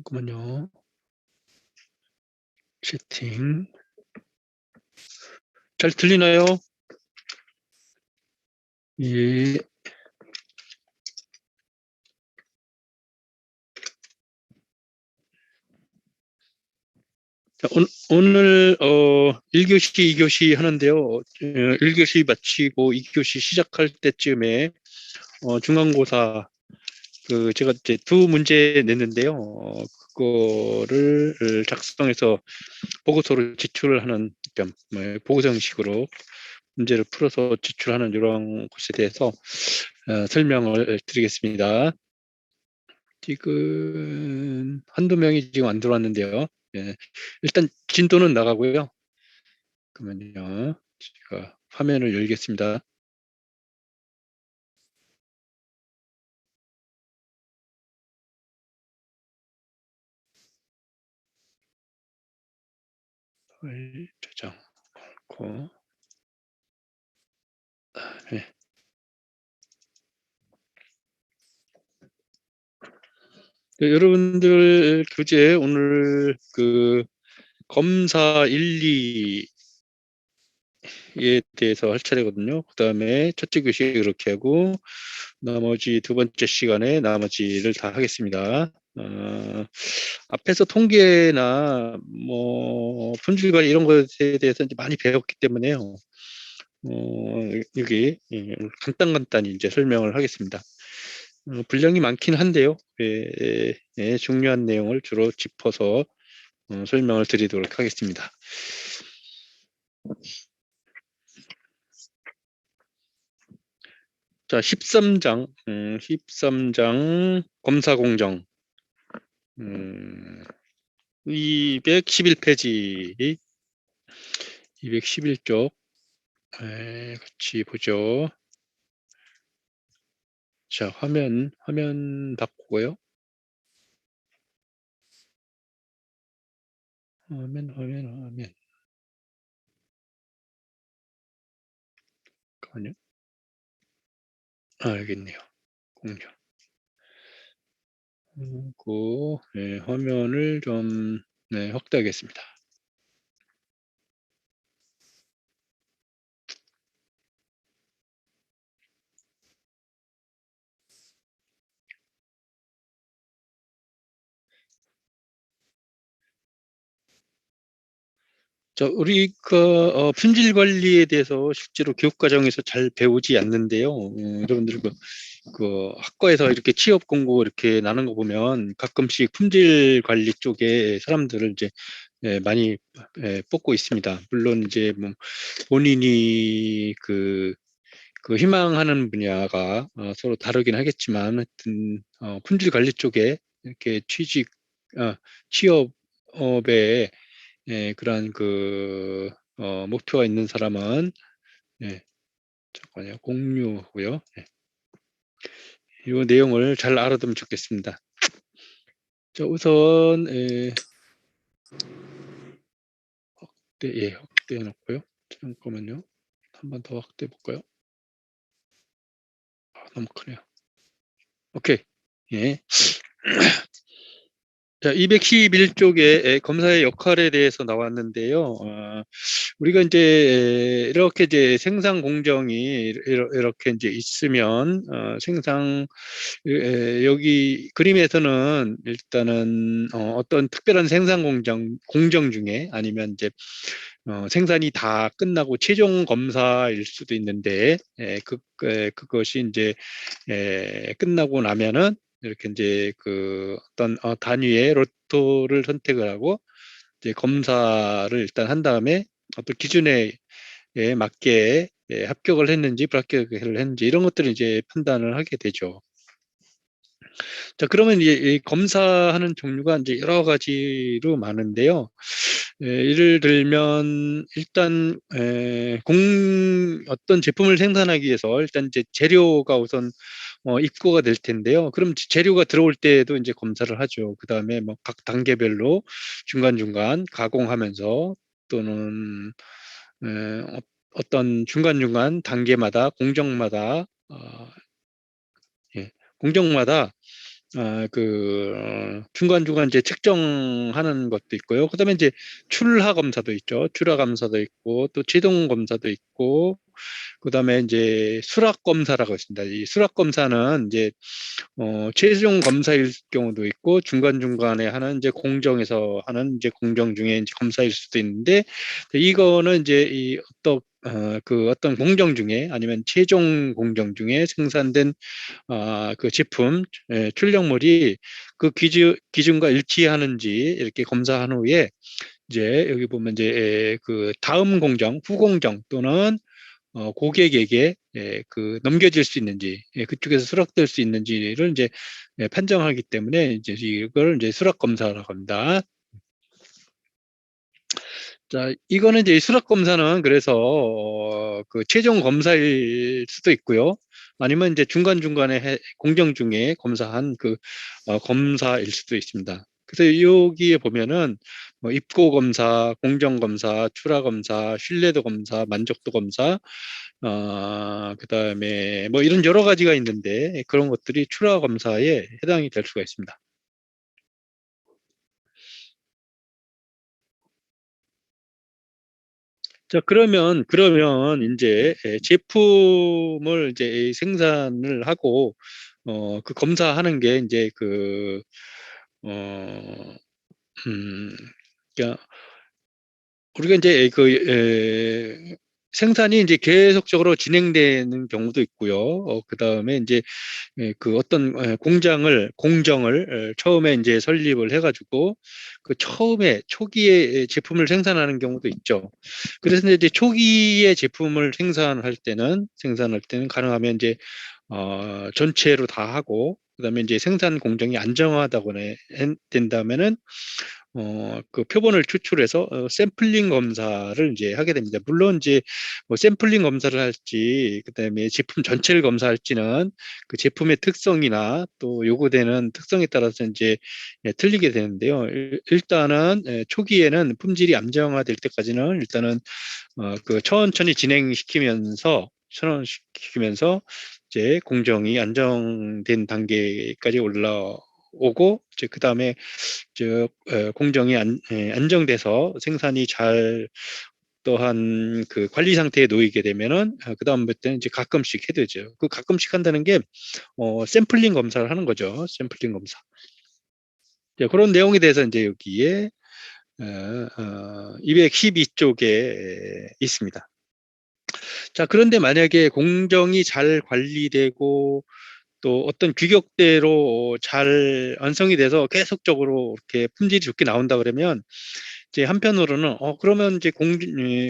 잠깐만요. 채팅. 잘 들리나요? 예. 자, 오늘 1교시, 2교시 하는데요. 1교시 마치고 2교시 시작할 때쯤에 중간고사 제가 이제 두 문제 냈는데요. 그거를 작성해서 보고서로 제출을 하는 겸 보고서 형식으로 문제를 풀어서 제출하는 이런 것에 대해서 설명을 드리겠습니다. 지금 한두 명이 지금 안 들어왔는데요. 예, 일단 진도는 나가고요. 그러면요, 제가 화면을 열겠습니다. 파일 저장하고, 네. 네, 여러분들 교재 오늘 검사 1, 2에 대해서 할 차례거든요. 그 다음에 첫째 교시 그렇게 하고 나머지 두 번째 시간에 나머지를 다 하겠습니다. 앞에서 통계나 뭐 품질관리 이런 것에 대해서 이제 많이 배웠기 때문에요. 여기 간단히 이제 설명을 하겠습니다. 분량이 많긴 한데요. 중요한 내용을 주로 짚어서 설명을 드리도록 하겠습니다. 자, 13장 검사 공정 211페이지 211쪽 같이 보죠. 자, 화면 바꾸고요. 화면. 잠깐만요. 여기 있네요. 공정. 화면을 좀 확대하겠습니다. 자, 우리가 품질 관리에 대해서 실제로 교육 과정에서 잘 배우지 않는데요. 여러분들 학과에서 이렇게 취업 공고 이렇게 나는 거 보면 가끔씩 품질 관리 쪽에 사람들을 이제 많이 뽑고 있습니다. 물론 이제 뭐 본인이 희망하는 분야가 서로 다르긴 하겠지만 하여튼 품질 관리 쪽에 이렇게 취업에 그러한 목표가 있는 사람은 잠깐만요. 공유고요. 이 내용을 잘 알아두면 좋겠습니다. 자, 우선 확대해 놓고요. 잠깐만요. 한 번 더 확대해 볼까요? 너무 크네요. 오케이. 예. 자, 211쪽에 검사의 역할에 대해서 나왔는데요. 우리가 이제 이렇게 이제 생산 공정이 이렇게 이제 있으면 여기 그림에서는 일단은 어떤 특별한 생산 공정 중에 아니면 이제 생산이 다 끝나고 최종 검사일 수도 있는데 그것이 이제 끝나고 나면은 이렇게 이제 어떤 단위의 로또를 선택을 하고 이제 검사를 일단 한 다음에 어떤 기준에 맞게 합격을 했는지 불합격을 했는지 이런 것들을 이제 판단을 하게 되죠. 자, 그러면 이제 이 검사하는 종류가 이제 여러 가지로 많은데요. 예를 들면 일단 어떤 제품을 생산하기 위해서 일단 이제 재료가 우선 입고가 될 텐데요. 그럼 재료가 들어올 때도 이제 검사를 하죠. 그 다음에 뭐 각 단계별로 중간중간 가공하면서 또는 어떤 중간중간 단계마다 공정마다 공정마다 중간중간 이제 측정하는 것도 있고요. 그다음에 이제 출하 검사도 있죠. 출하 검사도 있고 또 제동 검사도 있고 그다음에 이제 수락 검사라고 있습니다. 이 수락 검사는 이제 최종 검사일 경우도 있고 중간중간에 하는 이제 공정에서 하는 이제 공정 중에 이제 검사일 수도 있는데 이거는 이제 이 어떤 공정 중에 아니면 최종 공정 중에 생산된 그 제품 출력물이 그 기준과 일치하는지 이렇게 검사한 후에 이제 여기 보면 이제 그 다음 공정, 후공정 또는 고객에게 그 넘겨질 수 있는지 그쪽에서 수락될 수 있는지를 이제 판정하기 때문에 이제 이걸 이제 수락 검사라고 합니다. 자, 이거는 이제 수락 검사는 그래서 그 최종 검사일 수도 있고요. 아니면 이제 중간중간에 공정 중에 검사한 그 검사일 수도 있습니다. 그래서 여기에 보면은 뭐 입고 검사, 공정 검사, 출하 검사, 신뢰도 검사, 만족도 검사, 그다음에 뭐 이런 여러 가지가 있는데 그런 것들이 출하 검사에 해당이 될 수가 있습니다. 자, 그러면 이제 제품을 이제 생산을 하고, 그 검사하는 게 이제 어, 음, 그러니까 우리가 이제 생산이 이제 계속적으로 진행되는 경우도 있고요. 그 다음에 이제 그 어떤 공정을 처음에 이제 설립을 해가지고 그 처음에 초기에 제품을 생산하는 경우도 있죠. 그래서 이제 초기에 제품을 생산할 때는 가능하면 이제 전체로 다 하고 그다음에 이제 생산 공정이 안정화다거나 된다면은 그 표본을 추출해서 샘플링 검사를 이제 하게 됩니다. 물론 이제 뭐 샘플링 검사를 할지 그다음에 제품 전체를 검사할지는 그 제품의 특성이나 또 요구되는 특성에 따라서 이제 틀리게 되는데요. 일단은 초기에는 품질이 안정화될 때까지는 일단은 그 천원시키면서 이제 공정이 안정된 단계까지 올라오고 이제 그 다음에 공정이 안정돼서 생산이 잘 또한 그 관리 상태에 놓이게 되면은 그 다음부터는 이제 가끔씩 해되죠. 그 가끔씩 한다는 게 샘플링 검사를 하는 거죠. 샘플링 검사. 네, 그런 내용에 대해서 이제 여기에 212쪽에 있습니다. 자, 그런데 만약에 공정이 잘 관리되고 또 어떤 규격대로 잘 완성이 돼서 계속적으로 이렇게 품질이 좋게 나온다 그러면 이제 한편으로는 그러면 이제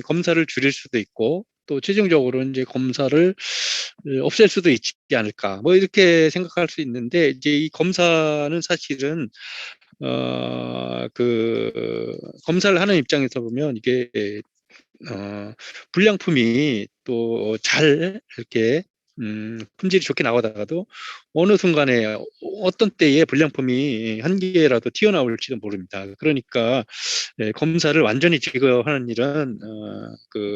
검사를 줄일 수도 있고 또 최종적으로 이제 검사를 없앨 수도 있지 않을까 뭐 이렇게 생각할 수 있는데 이제 이 검사는 사실은 그 검사를 하는 입장에서 보면 이게 불량품이 또 잘 이렇게 품질이 좋게 나오다가도 어느 순간에 어떤 때에 불량품이 한 개라도 튀어나올지도 모릅니다. 그러니까 검사를 완전히 제거하는 일은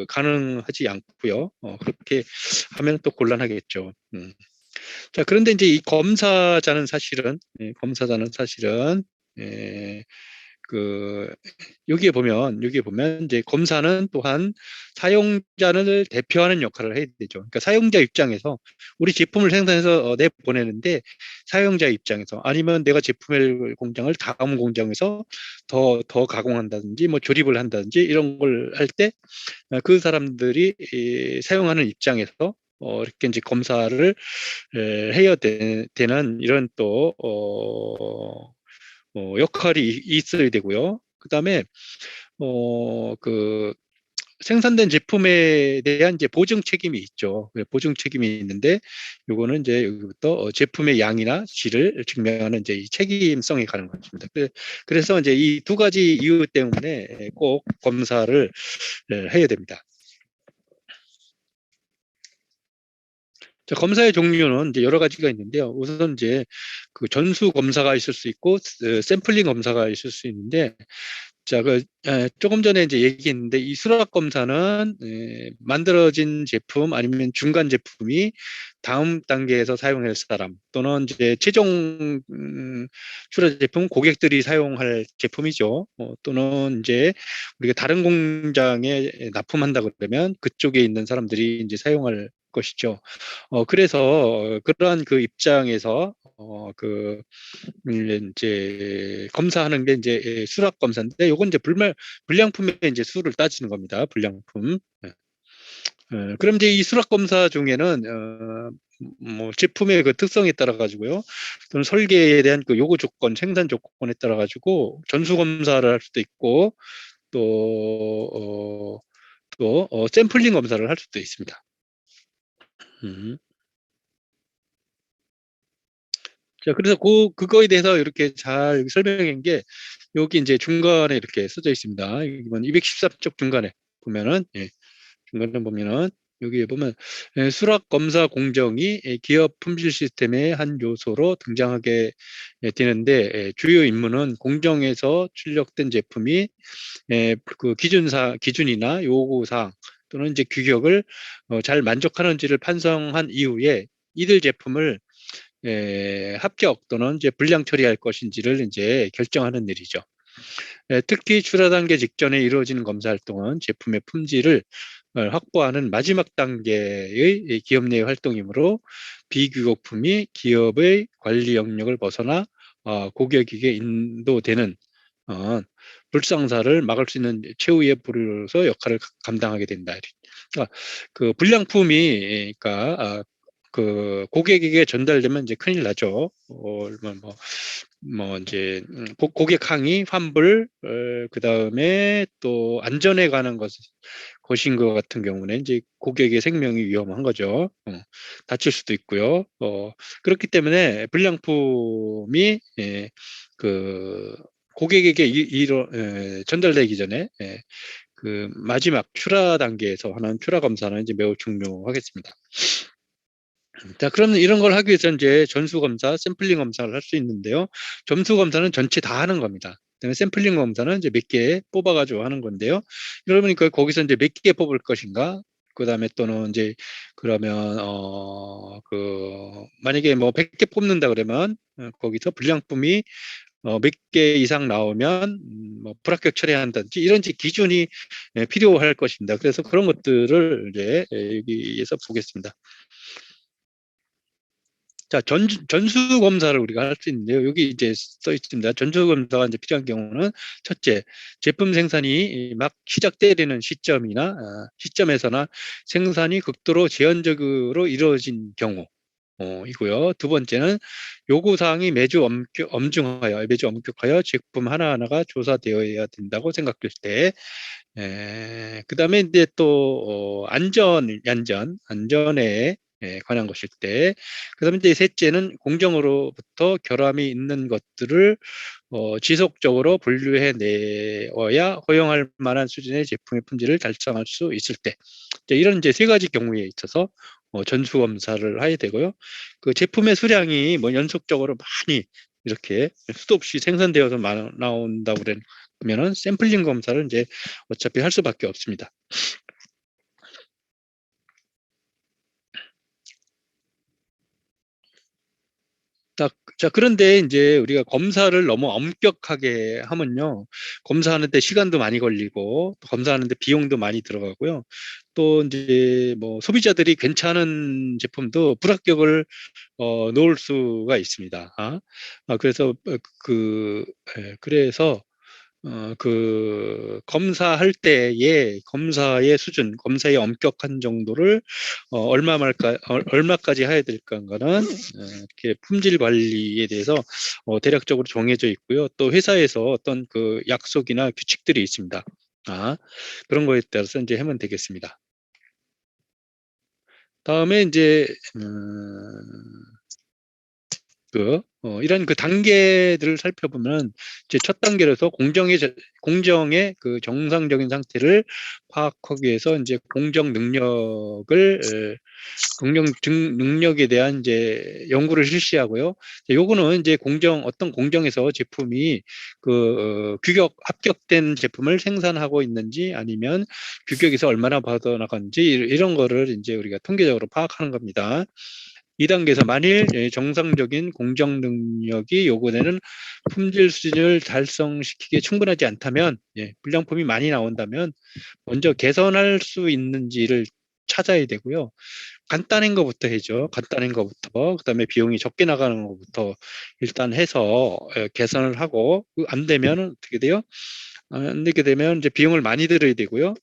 가능하지 않고요. 그렇게 하면 또 곤란하겠죠. 자, 그런데 이제 이 검사자는 사실은 에, 그 여기에 보면 이제 검사는 또한 사용자를 대표하는 역할을 해야 되죠. 그러니까 사용자 입장에서 우리 제품을 생산해서 내보내는데 사용자 입장에서 아니면 내가 제품의 공장을 다음 공장에서 더 가공한다든지 뭐 조립을 한다든지 이런 걸 할 때 그 사람들이 사용하는 입장에서 이렇게 이제 검사를 해야 되는 이런 또 역할이 있어야 되고요. 그다음에 그 생산된 제품에 대한 이제 보증 책임이 있죠. 보증 책임이 있는데 요거는 이제 여기부터 제품의 양이나 질을 증명하는 이제 이 책임성이 가는 것입니다. 그래서 이제 이 두 가지 이유 때문에 꼭 검사를 해야 됩니다. 자, 검사의 종류는 이제 여러 가지가 있는데요. 우선 이제 그 전수 검사가 있을 수 있고 샘플링 검사가 있을 수 있는데 자, 조금 전에 이제 얘기했는데 이 수락 검사는 만들어진 제품 아니면 중간 제품이 다음 단계에서 사용할 사람 또는 이제 최종 출하 제품 고객들이 사용할 제품이죠. 또는 이제 우리가 다른 공장에 납품한다 그러면 그쪽에 있는 사람들이 이제 사용할 것이죠. 그래서 그러한 그 입장에서 이제 검사하는 게 이제 수락 검사인데 요건 이제 불량품의 이제 수를 따지는 겁니다. 불량품. 그럼 이제 이 수락 검사 중에는 뭐 제품의 그 특성에 따라 가지고요. 또는 설계에 대한 그 요구 조건, 생산 조건에 따라 가지고 전수 검사를 할 수도 있고 또 샘플링 검사를 할 수도 있습니다. 음. 자, 그래서 그거에 대해서 이렇게 잘 설명한 게 여기 이제 중간에 이렇게 써져 있습니다. 이번 213쪽 중간에 보면은, 중간에 보면은 여기에 보면 수락 검사 공정이 기업 품질 시스템의 한 요소로 등장하게 되는데 주요 임무는 공정에서 출력된 제품이 그 기준이나 요구사항 또는 이제 규격을 잘 만족하는지를 판정한 이후에 이들 제품을 합격 또는 이제 불량 처리할 것인지를 이제 결정하는 일이죠. 특히 출하 단계 직전에 이루어지는 검사 활동은 제품의 품질을 확보하는 마지막 단계의 기업 내 활동이므로 비규격품이 기업의 관리 영역을 벗어나 고객에게 인도되는 어, 불상사를 막을 수 있는 최후의 불로서 역할을 감당하게 된다. 그러니까 그 불량품이 그러니까 그 고객에게 전달되면 이제 큰일 나죠. 뭐 이제 고객 항의, 환불, 그 다음에 또 안전에 관한 것인 것 같은 경우는 이제 고객의 생명이 위험한 거죠. 다칠 수도 있고요. 그렇기 때문에 불량품이 그 고객에게 전달되기 전에 그 마지막 출하 단계에서 하는 출하 검사는 이제 매우 중요하겠습니다. 자, 그러면 이런 걸 하기 위해서 이제 전수검사, 샘플링 검사를 할 수 있는데요. 점수검사는 전체 다 하는 겁니다. 그다음에 샘플링 검사는 이제 몇 개 뽑아가지고 하는 건데요. 그러니까 거기서 이제 몇 개 뽑을 것인가? 그다음에 또는 이제 그러면 만약에 뭐 100개 뽑는다 그러면 거기서 불량품이 몇 개 이상 나오면 뭐 불합격 처리한다든지 이런 이제 기준이 필요할 것입니다. 그래서 그런 것들을 이제 여기에서 보겠습니다. 자, 전수 검사를 우리가 할 수 있는데요. 여기 이제 써 있습니다. 전수 검사가 이제 필요한 경우는 첫째, 제품 생산이 막 시작되는 시점에서나 생산이 극도로 제한적으로 이루어진 경우. 이고요. 두 번째는 요구 사항이 매주 엄격하여 제품 하나하나가 조사되어야 된다고 생각될 때, 그다음에 이제 또 안전에 관한 것일 때, 그다음에 이제 셋째는 공정으로부터 결함이 있는 것들을 지속적으로 분류해 내어야 허용할 만한 수준의 제품의 품질을 달성할 수 있을 때, 이런 이제 세 가지 경우에 있어서 전수 검사를 해야 되고요. 그 제품의 수량이 뭐 연속적으로 많이 이렇게 수도 없이 생산되어서 나온다고 그러면은 샘플링 검사를 이제 어차피 할 수밖에 없습니다. 자, 그런데 이제 우리가 검사를 너무 엄격하게 하면요. 검사하는데 시간도 많이 걸리고, 또 검사하는데 비용도 많이 들어가고요. 또 이제 뭐 소비자들이 괜찮은 제품도 불합격을 놓을 수가 있습니다. 그래서 그래서 검사할 때의 검사의 수준, 검사의 엄격한 정도를 얼마까지 해야 될까는 이렇게 품질 관리에 대해서 대략적으로 정해져 있고요. 또 회사에서 어떤 그 약속이나 규칙들이 있습니다. 그런 거에 따라서 이제 하면 되겠습니다. 다음에 이제 이런 그 단계들을 살펴보면 이제 첫 단계로서 공정의 그 정상적인 상태를 파악하기 위해서 이제 공정 능력에 대한 이제 연구를 실시하고요. 요거는 이제 어떤 공정에서 제품이 합격된 제품을 생산하고 있는지 아니면 규격에서 얼마나 벗어나갔는지 이런 거를 이제 우리가 통계적으로 파악하는 겁니다. 2단계에서 만일 정상적인 공정 능력이 요구되는 품질 수준을 달성시키기에 충분하지 않다면, 불량품이 많이 나온다면 먼저 개선할 수 있는지를 찾아야 되고요. 간단한 거부터 해죠. 간단한 거부터. 그다음에 비용이 적게 나가는 거부터 일단 해서 개선을 하고 안 되면 어떻게 돼요? 안 되게 되면 이제 비용을 많이 들어야 되고요.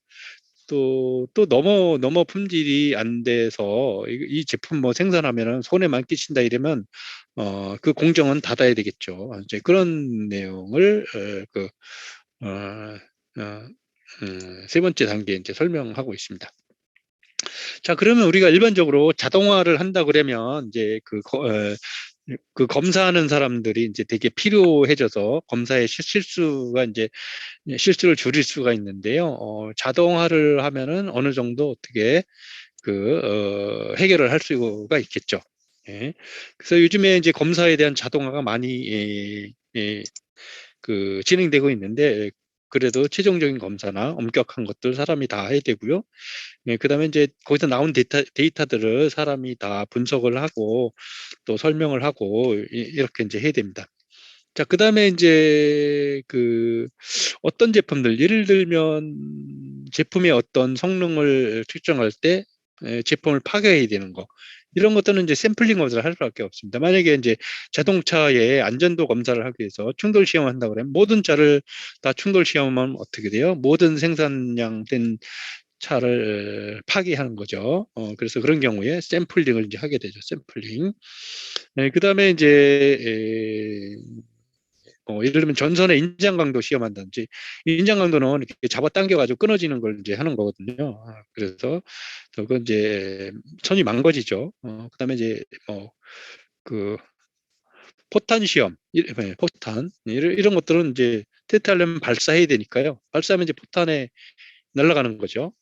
또 너무 품질이 안 돼서 이 제품 뭐 생산하면은 손해만 끼친다 이러면 그 공정은 닫아야 되겠죠. 이제 그런 내용을 어, 어, 세 번째 단계 이제 설명하고 있습니다. 자, 그러면 우리가 일반적으로 자동화를 한다 그러면 이제 그 검사하는 사람들이 이제 되게 필요해져서 검사의 실수가 이제 실수를 줄일 수가 있는데요. 자동화를 하면은 어느 정도 어떻게 해결을 할 수가 있겠죠. 예. 그래서 요즘에 이제 검사에 대한 자동화가 많이 진행되고 있는데 그래도 최종적인 검사나 엄격한 것들 사람이 다 해야 되고요. 그다음에 이제 거기서 나온 데이터들을 사람이 다 분석을 하고 또 설명을 하고 이렇게 이제 해야 됩니다. 자, 그다음에 이제 어떤 제품들 예를 들면 제품의 어떤 성능을 측정할 때 제품을 파괴해야 되는 거 이런 것들은 이제 샘플링 검사를 할 수밖에 없습니다. 만약에 이제 자동차의 안전도 검사를 하기 위해서 충돌 시험을 한다고 그러면 모든 차를 다 충돌 시험하면 어떻게 돼요? 모든 생산량된 차를 파기하는 거죠. 그래서 그런 경우에 샘플링을 이제 하게 되죠. 샘플링. 네, 그다음에 이제 예를 들면 전선의 인장 강도 시험한다든지 인장 강도는 이렇게 잡아당겨가지고 끊어지는 걸 이제 하는 거거든요. 그래서 그건 이제 선이 망가지죠. 그다음에 이제 그 포탄 시험, 포탄 이런 것들은 이제 테스트하려면 발사해야 되니까요. 발사하면 이제 포탄에 날아가는 거죠.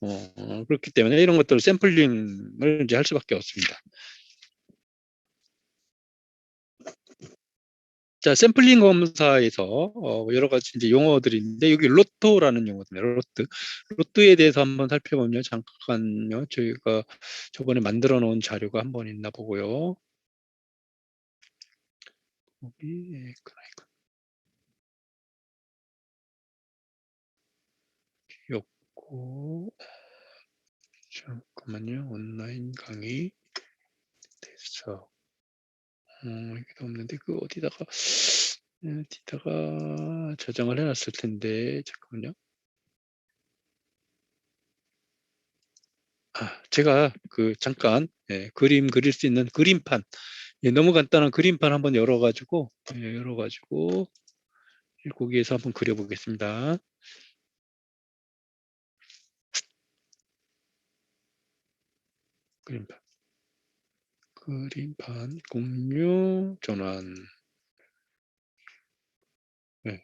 그렇기 때문에 이런 것들 샘플링을 이제 할 수밖에 없습니다. 자, 샘플링 검사에서 여러 가지 이제 용어들이 있는데 여기 로또라는 용어입니다. 로또에 대해서 한번 살펴보면 잠깐요. 저희가 저번에 만들어 놓은 자료가 한번 있나 보고요. 여기 였고 잠깐만요. 온라인 강의 됐어. 이게 없는데 어디다가 저장을 해놨을 텐데 잠깐만요. 제가 잠깐 그림 그릴 수 있는 그림판 너무 간단한 그림판 한번 열어가지고 거기에서 한번 그려보겠습니다. 그림판 공유 전환. 네.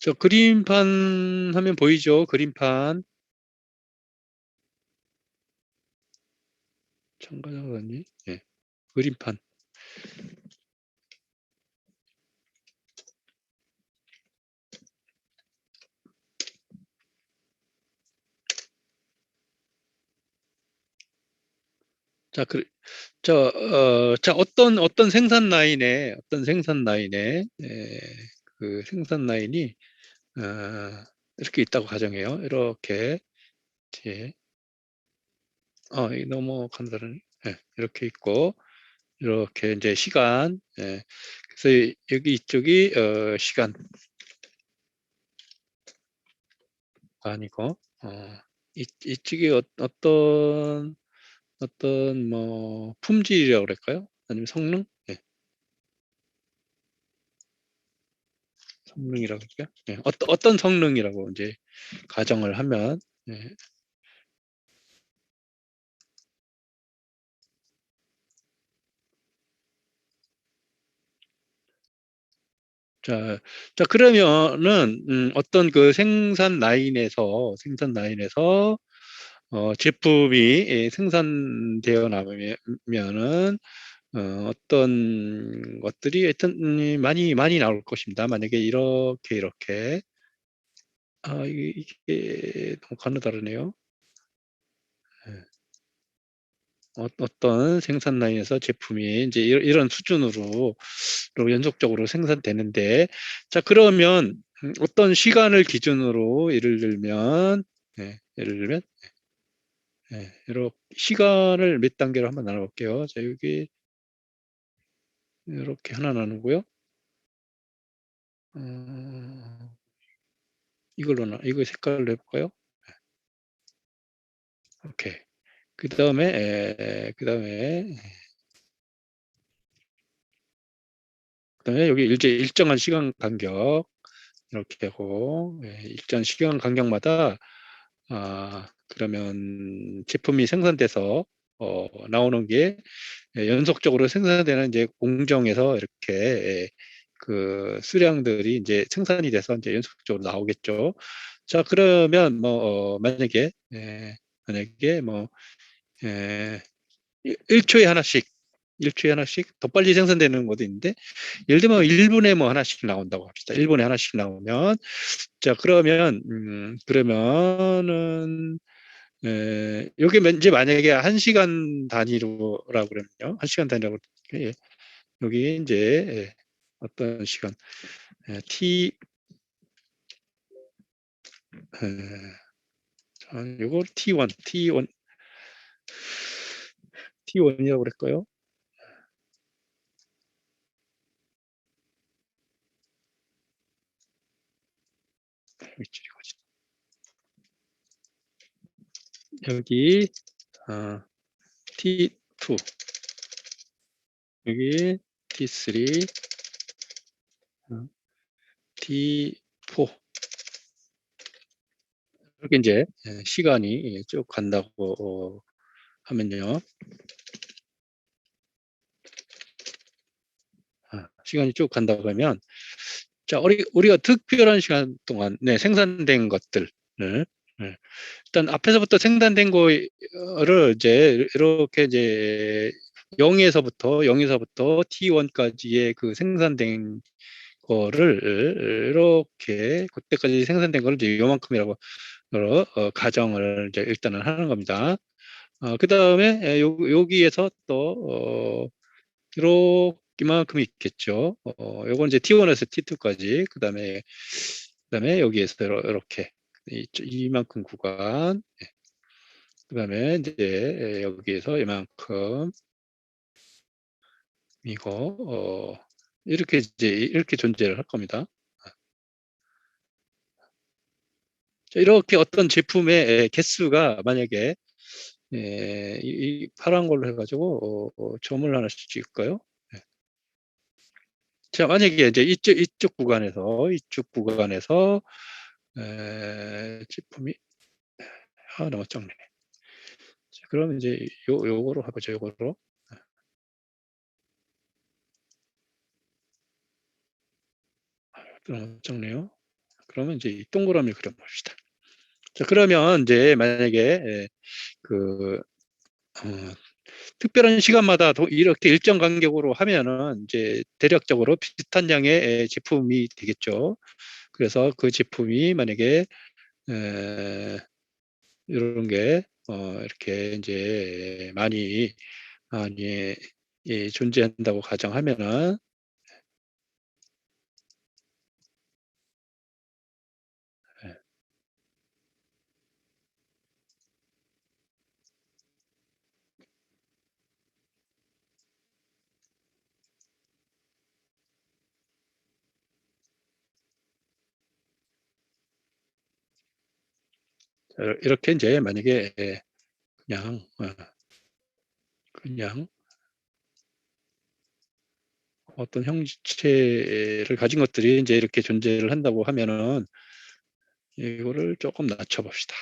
저 그림판 하면 보이죠? 그림판. 참가자가 아니? 네. 그림판. 자, 어떤 생산 라인에 그 생산 라인이 이렇게 있다고 가정해요. 이렇게 이제 이 너무 간단하네. 이렇게 있고 이렇게 이제 시간. 그래서 여기 이쪽이 시간 아니고 이쪽이 어떤 뭐 품질이라고 그럴까요? 아니면 성능? 성능이라고 할까요? 어떤 성능이라고 이제 가정을 하면 자, 자, 그러면은, 어떤 그 생산 라인에서, 제품이 생산되어 나면은, 어떤 것들이 하여튼, 많이 나올 것입니다. 만약에 이렇게. 이게 너무 가느다르네요. 예. 어떤 생산 라인에서 제품이 이제 이런 수준으로 연속적으로 생산되는데, 자, 그러면 어떤 시간을 기준으로 예를 들면, 이렇게 시간을 몇 단계로 한번 나눠볼게요. 자, 여기 이렇게 하나 나누고요. 이거 색깔로 해볼까요? 오케이. 그 다음에 여기 이제 일정한 시간 간격 이렇게 하고, 일정 시간 간격마다 그러면 제품이 생산돼서 나오는 게 연속적으로 생산되는 이제 공정에서 이렇게 그 수량들이 이제 생산이 돼서 이제 연속적으로 나오겠죠. 자, 그러면 뭐 만약에 뭐 에, 1초에 하나씩 1초에 하나씩 더 빨리 생산되는 것도 있는데, 예를 들면 1분에 뭐 하나씩 나온다고 합시다. 1분에 하나씩 나오면, 자, 그러면은 여기 이제 만약에 1시간 단위로라고 그러면요. 1시간 단위라고 예, 여기 이제 어떤 시간 T 요거 T1이라고 그럴까요? 여기 T2, 여기 T3, T4, 이렇게 이제 시간이 쭉 간다고 하면요. 시간이 쭉 간다고 하면, 자, 우리가 특별한 시간 동안 생산된 것들, 일단 앞에서부터 생산된 거를 이제 이렇게 이제 0에서부터 T1까지의 그 생산된 거를 이렇게 그때까지 생산된 거를 이제 요만큼이라고 가정을 이제 일단은 하는 겁니다. 그 다음에 여기에서 또 이만큼 있겠죠. 요건 이제 T1에서 T2까지. 그다음에 여기에서 이렇게 이만큼 구간. 그다음에 이제 여기에서 이만큼 이거 이렇게 이제 이렇게 존재를 할 겁니다. 자, 이렇게 어떤 제품의 개수가 만약에 이 파란 걸로 해가지고 점을 하나씩 찍을까요? 자, 만약에 이제 이쪽 구간에서 제품이 너무 적네. 자, 그러면 이제 요거로 해보죠. 요거로. 너무 적네요. 그러면 이제 이 동그라미 그려봅시다. 자, 그러면 이제 만약에 그 어, 특별한 시간마다 이렇게 일정 간격으로 하면은 이제 대략적으로 비슷한 양의 제품이 되겠죠. 그래서 그 제품이 만약에 이런 게 이렇게 이제 많이 존재한다고 가정하면은 이렇게 이제 만약에 그냥 그냥 어떤 형체를 가진 것들이 이제 이렇게 존재를 한다고 하면은 이거를 조금 낮춰봅시다.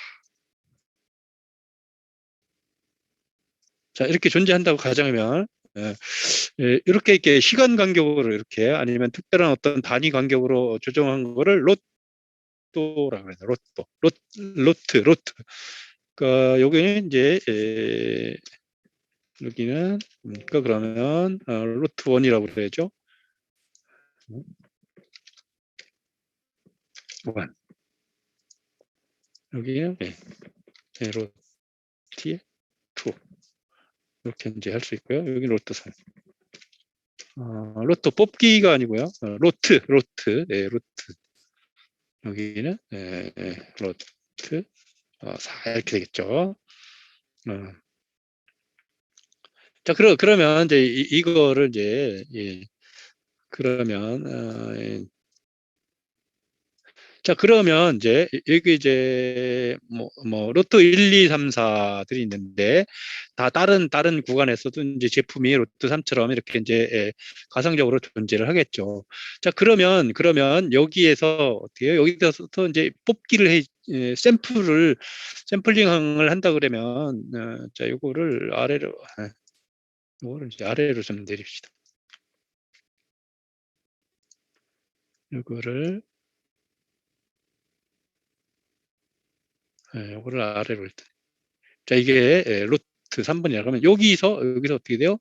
자, 이렇게 존재한다고 가정하면 이렇게 시간 간격으로 이렇게 아니면 특별한 어떤 단위 간격으로 조정한 거를 로또라고 해서 로트. 그러니까 여기는 이제 여기는 뭡니까 그러면 로트 1이라고 그래야죠. 1. 여기는 로트의 2 이렇게 이제 할 수 있고요. 여기 로또 3. 로또 뽑기가 아니고요. 로트. 여기는 로트 4 이렇게 되겠죠. 자, 그러면 이제 이거를 이제 그러면 자, 그러면 이제 여기 이제 뭐 로또 1, 2, 3, 4들이 있는데 다 다른 구간에서도 이제 제품이 로또 3처럼 이렇게 이제 가상적으로 존재를 하겠죠. 자, 그러면 여기에서 어떻게 해요? 여기서 또 이제 뽑기를 샘플링을 한다 그러면 자, 요거를 이제 아래로 좀 내립시다. 요거를 아래로 일단. 자, 이게 로트 3번이라 그러면 여기서 어떻게 돼요?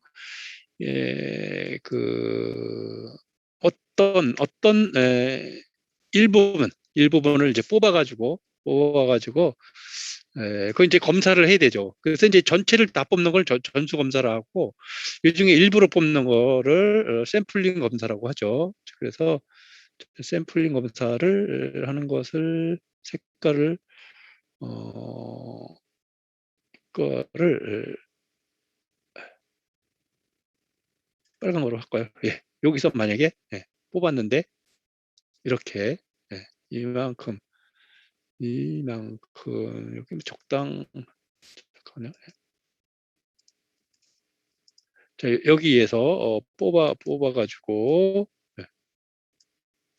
어떤 일부분을 이제 뽑아가지고 그거 이제 검사를 해야 되죠. 그래서 이제 전체를 다 뽑는 걸 전수 검사를 하고 이 중에 일부러 뽑는 거를 샘플링 검사라고 하죠. 그래서 샘플링 검사를 하는 것을 색깔을 거를 빨간 거로 할까요? 여기서 만약에 뽑았는데 이렇게 이만큼 여기 잠깐만요. 자, 여기에서 뽑아가지고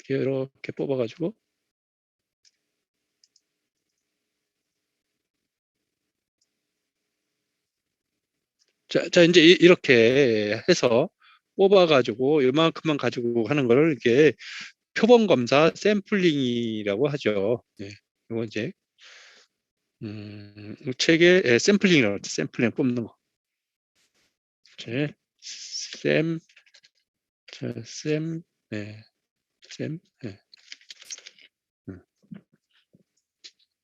이렇게 뽑아가지고 자 이제 이렇게 해서 뽑아가지고 이만큼만 가지고 하는 거를 이렇게 표본 검사 샘플링이라고 하죠. 이거 이제 책에 샘플링이라고 하죠. 샘플링 뽑는 거. 이제 샘, 자, 샘, 샘, 음.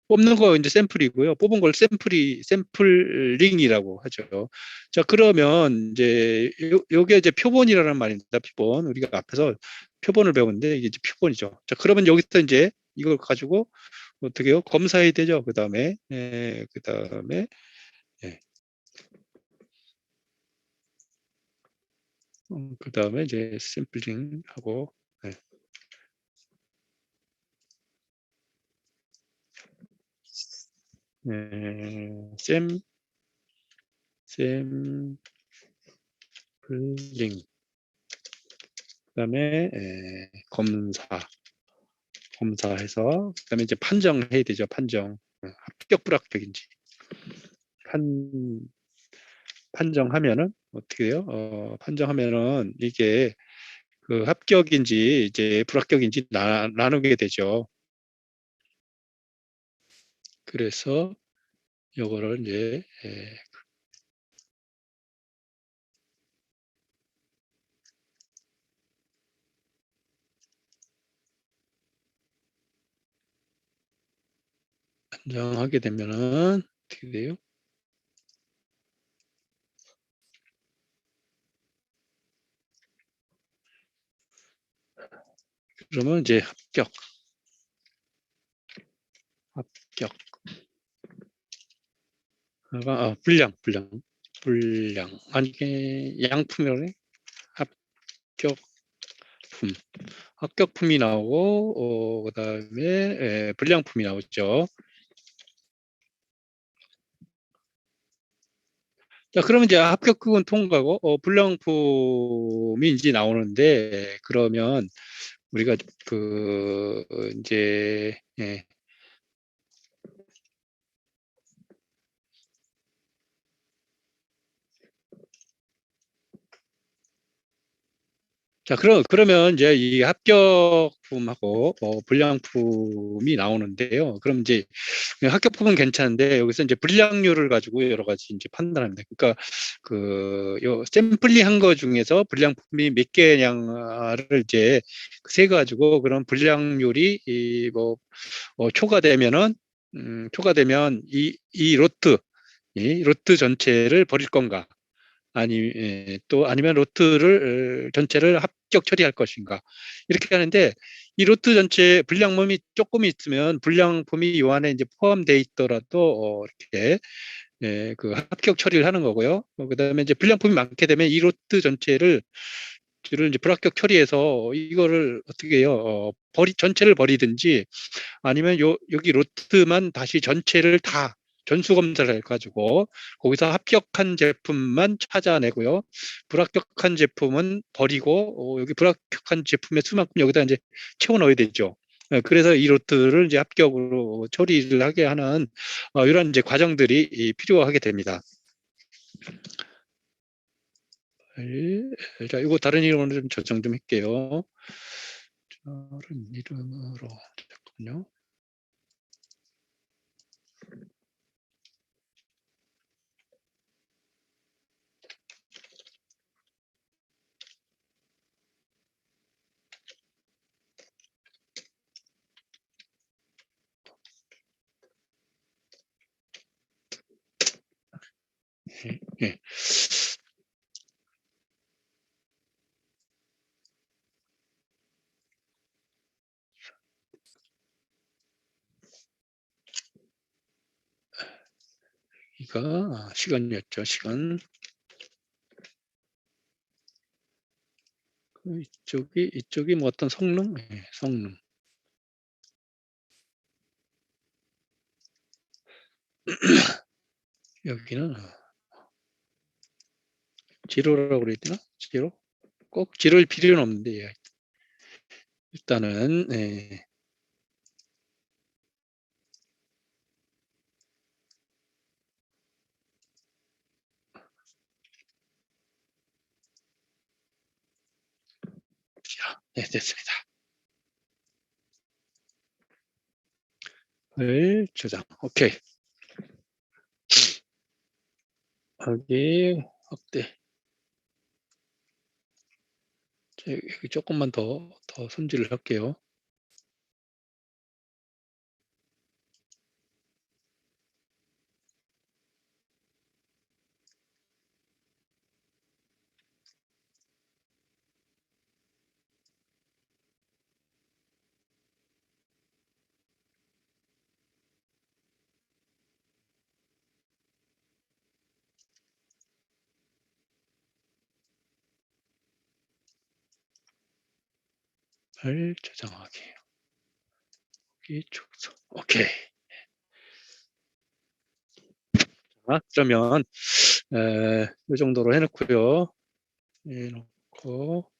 뽑는 거 이제 샘플이고요. 뽑은 걸 샘플링이라고 하죠. 자, 그러면 이제 요게 이제 표본이라는 말입니다. 표본. 우리가 앞에서 표본을 배웠는데 이게 이제 표본이죠. 자, 그러면 여기서 이제 이걸 가지고 어떻게 해요? 검사해야 되죠. 그다음에 예. 그다음에 이제 샘플링하고 예. 샘플링 그다음에 검사해서 그다음에 이제 판정해야 되죠. 판정 합격 불합격인지 판 판정하면은 어떻게 돼요? 판정하면은 이게 그 합격인지 이제 불합격인지 나누게 되죠. 그래서 요거를 이제 판정하게 되면은 어떻게 돼요? 그러면 이제 합격 불량 아니 이게 양품이라네 합격품 합격품이 나오고 그다음에 불량품이 나오죠. 자, 그러면 이제 합격은 통과고 불량품이 이제 나오는데 그러면 우리가 이제 자, 그러면 이제 이 합격품하고 불량품이 나오는데요. 그럼 이제 합격품은 괜찮은데 여기서 이제 불량률을 가지고 여러 가지 이제 판단합니다. 그러니까 요 샘플링한 거 중에서 불량품이 몇 개냐를 이제 세 가지고 그런 불량률이 초과되면은 초과되면 이 로트 전체를 버릴 건가? 또 아니면 로트를 전체를 합격 처리할 것인가 이렇게 하는데 이 로트 전체 불량품이 조금 있으면 불량품이 요 안에 이제 포함되어 있더라도 이렇게 그 합격 처리를 하는 거고요. 그다음에 이제 불량품이 많게 되면 이 로트 전체를 이제 불합격 처리해서 이거를 어떻게 해요? 전체를 버리든지 아니면 여기 로트만 다시 전체를 다 전수 검사를 해가지고 거기서 합격한 제품만 찾아내고요. 불합격한 제품은 버리고 여기 불합격한 제품의 수만큼 여기다 이제 채워 넣어야 되죠. 그래서 이 로트를 이제 합격으로 처리를 하게 하는 이런 이제 과정들이 필요하게 됩니다. 자, 이거 다른 이름으로 좀 저장 좀 할게요. 다른 이름으로 잠깐만요. 예. 이가 시간이었죠. 시간. 이쪽이 뭐 어떤 성능? 예, 성능. 여기는 지로라고 그래야 되나? 지로? 꼭 지로일 필요는 없는데 예. 일단은 네, 됐습니다. 저장. 오케이. 여기 확대. 여기 조금만 더 손질을 할게요. 저장하기. 여기 축소. 오케이. 자, 그러면 이 정도로 해놓고요. 해놓고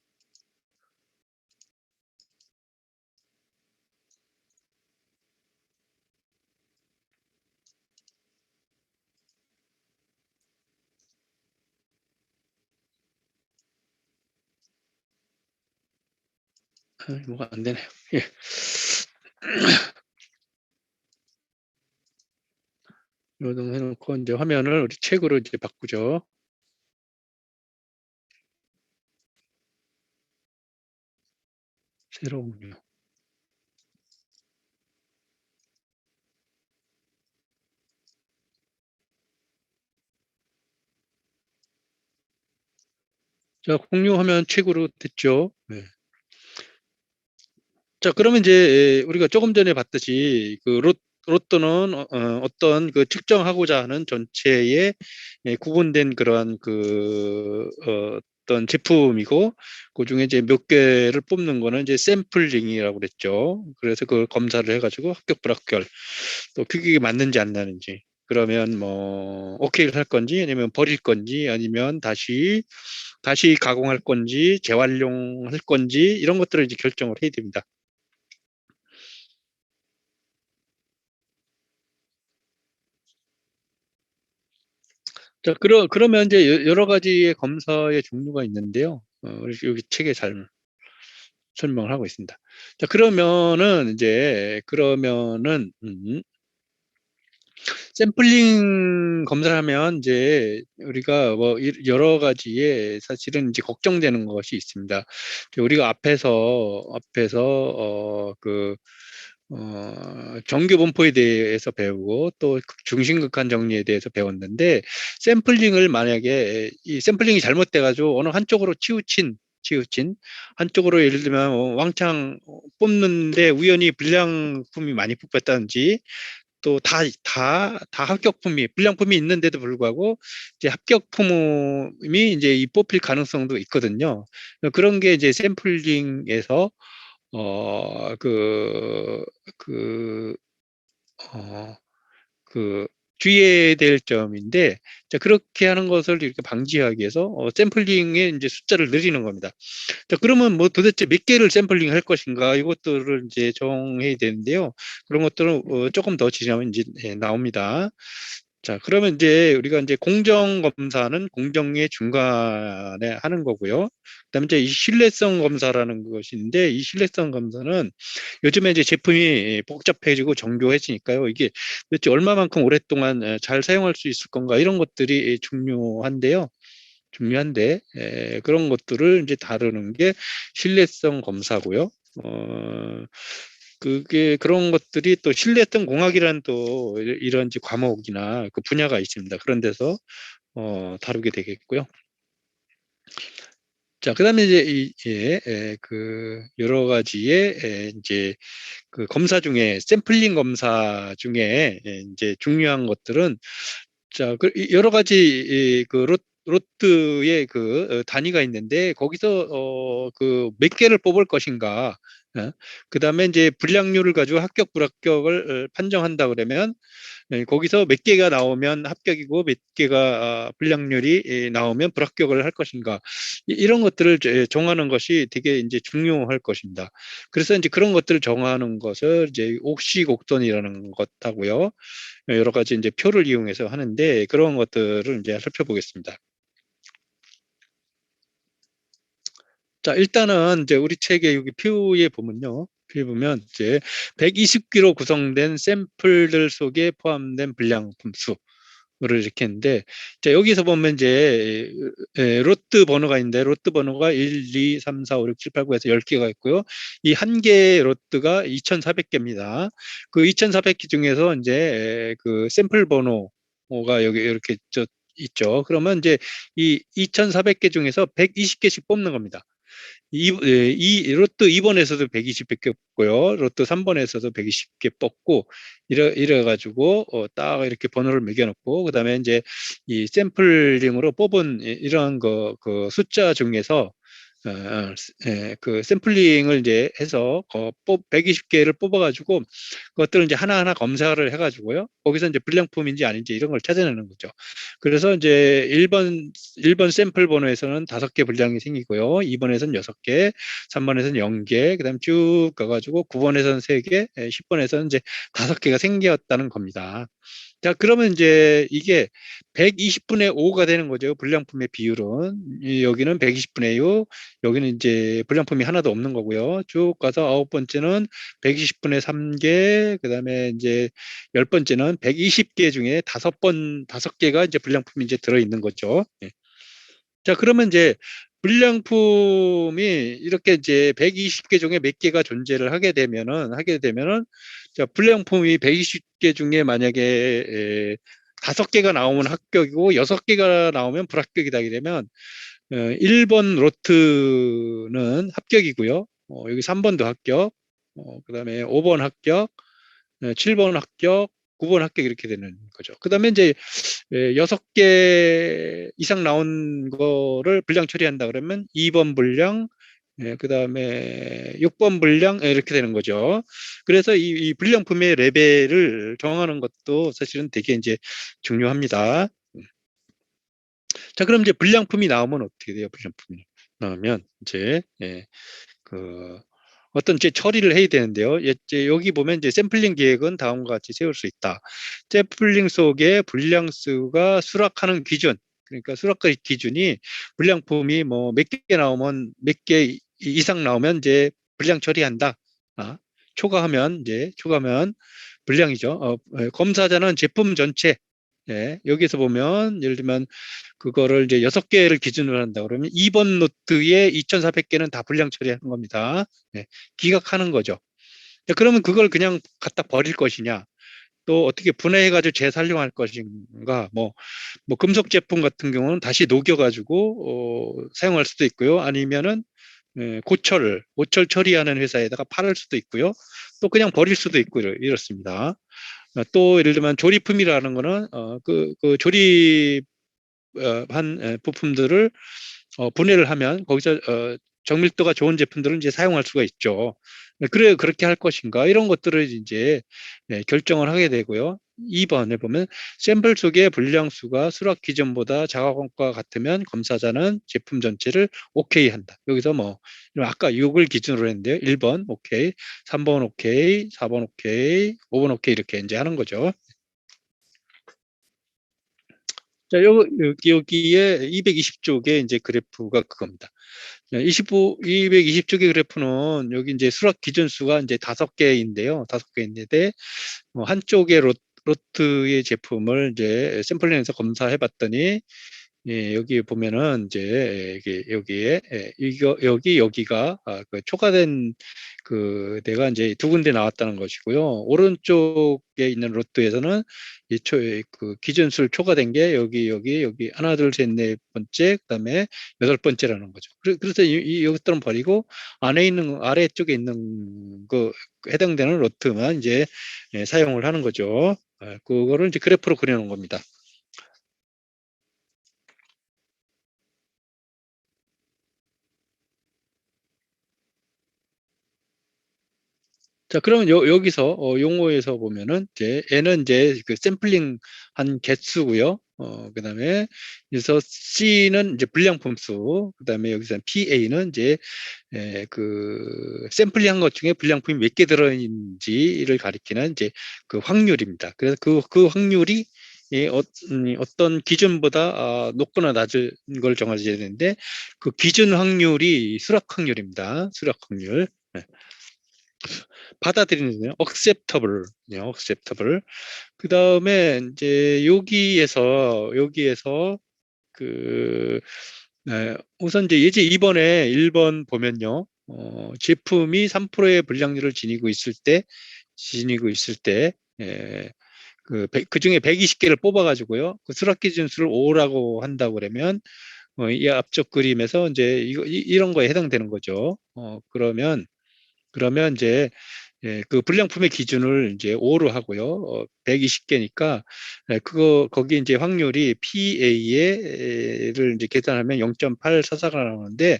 뭐가 안 되네요. 예. 요동 해놓고 이제 화면을 우리 책으로 이제 바꾸죠. 새로운 자, 공유하면 책으로 됐죠. 네. 자, 그러면 이제 우리가 조금 전에 봤듯이 로또는 어떤 그 측정하고자 하는 전체의 구분된 그런 어떤 제품이고 그 중에 이제 몇 개를 뽑는 거는 이제 샘플링이라고 그랬죠. 그래서 그걸 검사를 해가지고 합격 불합격 또 그게 맞는지 안 나는지 그러면 뭐 오케이를 할 건지 아니면 버릴 건지 아니면 다시 가공할 건지 재활용할 건지 이런 것들을 이제 결정을 해야 됩니다. 자, 그러면 이제 여러 가지의 검사의 종류가 있는데요. 여기 책에 잘 설명을 하고 있습니다. 자, 그러면은 샘플링 검사를 하면 이제 우리가 뭐 여러 가지의 사실은 이제 걱정되는 것이 있습니다. 우리가 앞에서 정규 분포에 대해서 배우고 또 중심극한 정리에 대해서 배웠는데, 샘플링을 만약에 이 샘플링이 잘못돼가지고 어느 한쪽으로 치우친 한쪽으로, 예를 들면 왕창 뽑는데 우연히 불량품이 많이 뽑혔다든지, 또 다 합격품이, 불량품이 있는데도 불구하고 이제 합격품이 이제 이 뽑힐 가능성도 있거든요. 그런 게 이제 샘플링에서 어, 그, 그, 어, 그, 주의해야 될 점인데, 자, 그렇게 하는 것을 이렇게 방지하기 위해서 샘플링의 이제 숫자를 늘리는 겁니다. 자, 그러면 뭐 도대체 몇 개를 샘플링 할 것인가, 이것들을 이제 정해야 되는데요. 그런 것들은 조금 더 지나면 이제 나옵니다. 자, 그러면 이제 우리가 이제 공정 검사는 공정의 중간에 하는 거고요. 그다음에 이제 이 신뢰성 검사라는 것인데, 이 신뢰성 검사는 요즘에 이제 제품이 복잡해지고 정교해지니까요. 이게 도대체 얼마만큼 오랫동안 잘 사용할 수 있을 건가, 이런 것들이 중요한데, 그런 것들을 이제 다루는 게 신뢰성 검사고요. 그런 것들이 또 신뢰성 공학이라는 또 이런 이제 과목이나 그 분야가 있습니다. 그런 데서 다루게 되겠고요. 자, 그다음에 이제 그 여러 가지의 이제 그 검사 중에, 샘플링 검사 중에 이제 중요한 것들은, 자, 여러 가지 그 로트의 그 단위가 있는데, 거기서 그 몇 개를 뽑을 것인가, 그다음에 이제 분량률을 가지고 합격 불합격을 판정한다 그러면, 거기서 몇 개가 나오면 합격이고 몇 개가 불량률이 나오면 불합격을 할 것인가, 이런 것들을 정하는 것이 되게 이제 중요할 것입니다. 그래서 이제 그런 것들을 정하는 것을 이제 옥시곡선이라는 것하고요, 여러 가지 이제 표를 이용해서 하는데, 그런 것들을 이제 살펴보겠습니다. 자, 일단은 이제 우리 책의 여기 표에 보면요. 표에 보면 이제 120개로 구성된 샘플들 속에 포함된 불량품 수를 이렇게 했는데, 자, 여기서 보면 이제 로트 번호가 있는데, 로트 번호가 1, 2, 3, 4, 5, 6, 7, 8, 9에서 10개가 있고요. 이 한 개의 로트가 2,400개입니다. 그 2,400개 중에서 이제 그 샘플 번호가 여기 이렇게 있죠. 그러면 이제 이 2,400개 중에서 120개씩 뽑는 겁니다. 이 로또 2번에서도 120개 뽑고요. 로또 3번에서도 120개 뽑고, 이래 가지고 딱 이렇게 번호를 매겨 놓고, 그다음에 이제 이 샘플링으로 뽑은 이러한 그 숫자 중에서 그 샘플링을 이제 해서 120개를 뽑아가지고, 그것들을 이제 하나하나 검사를 해가지고요. 거기서 이제 불량품인지 아닌지 이런 걸 찾아내는 거죠. 그래서 이제 1번 샘플 번호에서는 5개 불량이 생기고요. 2번에서는 6개, 3번에서는 0개, 그 다음 쭉 가가지고 9번에서는 3개, 10번에서는 이제 5개가 생겼다는 겁니다. 자, 그러면 이제 이게 120분의 5가 되는 거죠. 불량품의 비율은. 여기는 120분의 6, 여기는 이제 불량품이 하나도 없는 거고요. 쭉 가서 9번째는 120분의 3개, 그 다음에 이제 10번째는 120개 중에 5개가 이제 불량품이 이제 들어있는 거죠. 예. 자, 그러면 이제 불량품이 이렇게 이제 120개 중에 몇 개가 존재를 하게 되면은, 자, 불량품이 120개 중에 만약에 5개가 나오면 합격이고 6개가 나오면 불합격이다 이러면, 1번 로트는 합격이고요. 여기 3번도 합격, 그다음에 5번 합격, 7번 합격, 9번 합격, 이렇게 되는 거죠. 그다음에 이제 6개 이상 나온 거를 불량 처리한다 그러면 2번 불량, 그다음에 6번 불량, 이렇게 되는 거죠. 그래서 이 불량품의 레벨을 정하는 것도 사실은 되게 이제 중요합니다. 자, 그럼 이제 불량품이 나오면 어떻게 돼요? 불량품이 나오면 이제 그 어떤 이제 처리를 해야 되는데요. 이제 여기 보면 이제 샘플링 계획은 다음과 같이 세울 수 있다. 샘플링 속에 불량수가 수락하는 기준, 그러니까 수락 기준이 불량품이 뭐 몇 개 나오면, 몇 개 이상 나오면 이제 불량 처리한다. 초과하면 불량이죠. 검사자는 제품 전체. 여기서 보면 예를 들면 그거를 이제 6개를 기준으로 한다 그러면 2번 노트에 2,400개는 다 불량 처리하는 겁니다. 기각하는 거죠. 그러면 그걸 그냥 갖다 버릴 것이냐? 또 어떻게 분해해가지고 재활용할 것인가? 뭐 금속 제품 같은 경우는 다시 녹여가지고 사용할 수도 있고요. 아니면은 고철 처리하는 회사에다가 팔을 수도 있고요. 또 그냥 버릴 수도 있고 이렇습니다. 또 예를 들면 조립품이라는 거는 그 조립한 부품들을 분해를 하면 거기서 정밀도가 좋은 제품들을 이제 사용할 수가 있죠. 그래 그렇게 할 것인가 이런 것들을 이제 결정을 하게 되고요. 2번에 보면 샘플 속의 불량수가 수락 기준보다 자가공과 같으면 검사자는 제품 전체를 오케이 한다. 여기서 뭐 아까 6을 기준으로 했는데요. 1번 오케이, 3번 오케이, 4번 오케이, 5번 오케이 이렇게 이제 하는 거죠. 자, 여기에 220쪽에 이제 그래프가 그겁니다. 220쪽의 그래프는 여기 이제 수락 기준수가 이제 5개인데요. 5개인데, 한쪽의 로트의 제품을 이제 샘플링해서 검사해 봤더니, 여기 보면은 이제 여기에 여기가 그 초과된 그 내가 이제 2군데 나왔다는 것이고요. 오른쪽에 있는 로트에서는 그 기준수를 초과된 게 여기 하나 둘 셋 네 번째 그다음에 8번째라는 거죠. 그래서 이것들은 버리고 안에 있는 아래쪽에 있는 그 해당되는 로트만 이제 사용을 하는 거죠. 그거를 이제 그래프로 그려놓은 겁니다. 자, 그러면 여기서 용어에서 보면은 이제 N은 이제 그 샘플링 한 개수고요. 그다음에 여기서 C는 이제 불량품 수, 그다음에 여기서 PA는 이제 그 샘플링 한 것 중에 불량품이 몇 개 들어있는지를 가리키는 이제 그 확률입니다. 그래서 그 확률이 어떤 기준보다 높거나 낮은 걸 정해져야 되는데 그 기준 확률이 수락 확률입니다. 수락 확률. 받아들이는 acceptable, acceptable. 그 다음에 이제 여기에서 그 우선 이제 예제 2번에 1번 보면요, 제품이 3%의 불량률을 지니고 있을 때, 그 중에 120개를 뽑아가지고요, 그 수락 기준수를 5라고 한다고 그러면, 이 앞쪽 그림에서 이제 이런 거에 해당되는 거죠. 그러면 이제 그 불량품의 기준을 이제 5로 하고요. 120개니까 거기 이제 확률이 PA를 이제 계산하면 0.844가 나오는데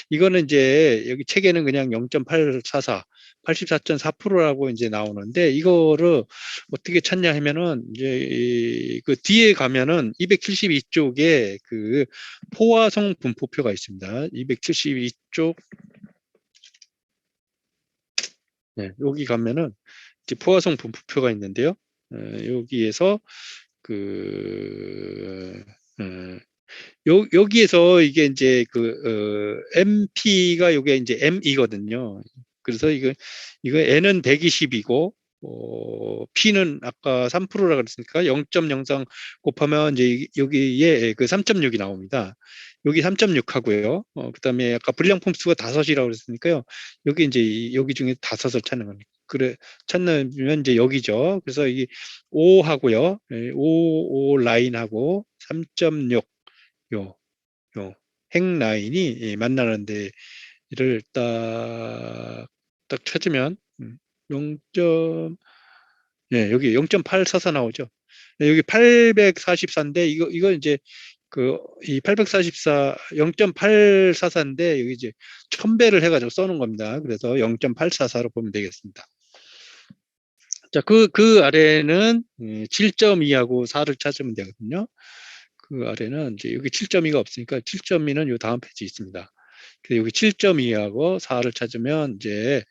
이거는 이제 여기 책에는 그냥 0.844 84.4%라고 이제 나오는데 이거를 어떻게 찾냐 하면은 이제 그 뒤에 가면은 272쪽에 그 포화성 분포표가 있습니다. 272쪽 여기 가면은 이제 포화성 분포표가 있는데요. 여기에서 그 여기에서 이게 이제 MP가 이게 이제 M이거든요. 그래서 이거 N은 120이고 P는 아까 3%라 그랬으니까 0.03 곱하면 이제 여기에 그 3.6이 나옵니다. 여기 3.6 하고요. 그다음에 아까 불량품 수가 5이라고 그랬으니까요. 여기 이제 여기 중에 5을 찾는 겁니다. 그래 찾는 이제 여기죠. 그래서 이 5 하고요. 5 라인하고 3.6 요, 요 행 라인이 만나는 데를 딱 찾으면 0. 여기 0.844 나오죠. 여기 844인데 이거 이제 이 844, 0.844인데 여기 이제 1000배를 해가지고 써놓은 겁니다. 그래서 0.844로 보면 되겠습니다. 자, 그 아래는 7.2하고 4를 찾으면 되거든요. 그 아래는 이제 여기 7.2가 없으니까 7.2는 요 다음 페이지 있습니다. 그래서 여기 7.2하고 4를 찾으면 이제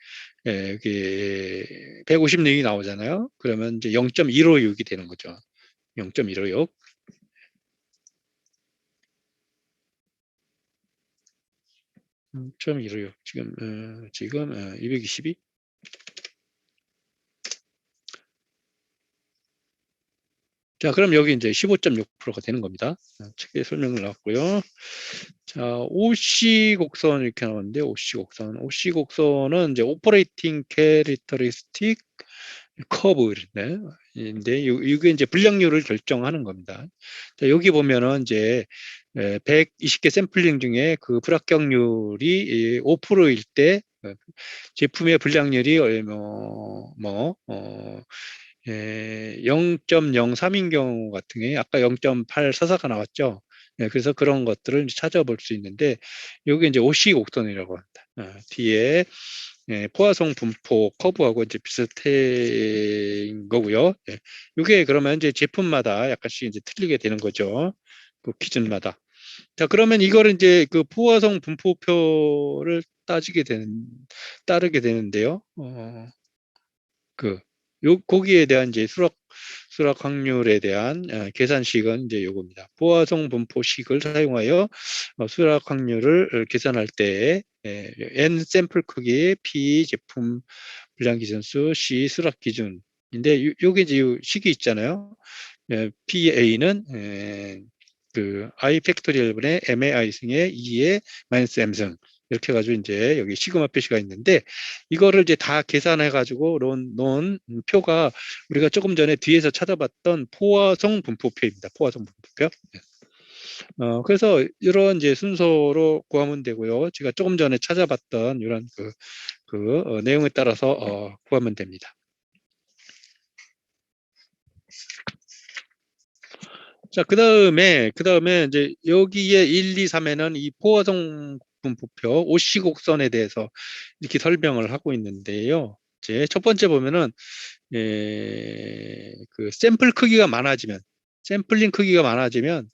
여기 156이 나오잖아요. 그러면 이제 0.156이 되는 거죠. 0.156. 0.15 지금 222. 자, 그럼 여기 이제 15.6%가 되는 겁니다. 책에 설명을 나왔고요. 자, OC 곡선 이렇게 나오는데, OC 곡선. OC 곡선은 이제 오퍼레이팅 캐릭터리스틱 커브, 인데, 이게 이제 불량률을 결정하는 겁니다. 자, 여기 보면은 이제 120개 샘플링 중에 그 불합격률이 5%일 때, 제품의 불량률이 0.03인 경우 같은 경우에 아까 0.844가 나왔죠. 그래서 그런 것들을 찾아볼 수 있는데 여기 이제 OC 곡선이라고 합니다. 뒤에 포화성 분포 커브하고 이제 비슷한 거고요. 이게 그러면 이제 제품마다 약간씩 이제 틀리게 되는 거죠. 그 기준마다. 자, 그러면 이거를 이제 그 포화성 분포표를 따르게 되는데요. 그 거기에 대한 이제 수락 확률에 대한 계산식은 이제 요겁니다. 포화성 분포식을 사용하여 수락 확률을 계산할 때 N 샘플 크기, P 제품 분량 기준수, C 수락 기준인데 요게 이제 요 식이 있잖아요. PA는 그 I 팩토리얼 분의 MAI 승의 2의 마이너스 M승 이렇게 해가지고 이제 여기 시그마 표시가 있는데 이거를 이제 다 계산해 가지고 놓은 표가 우리가 조금 전에 뒤에서 찾아봤던 포화성 분포표입니다. 포화성 분포표. 그래서 이런 이제 순서로 구하면 되고요. 제가 조금 전에 찾아봤던 이런 내용에 따라서 구하면 됩니다. 자, 그 다음에 이제 여기에 1, 2, 3에는 이 포화성 분포표 OC 곡선에 대해서 이렇게 설명을 하고 있는데요. 이제 첫 번째 보면은 그 샘플링 크기가 많아지면 샘플링 크기가 많아지면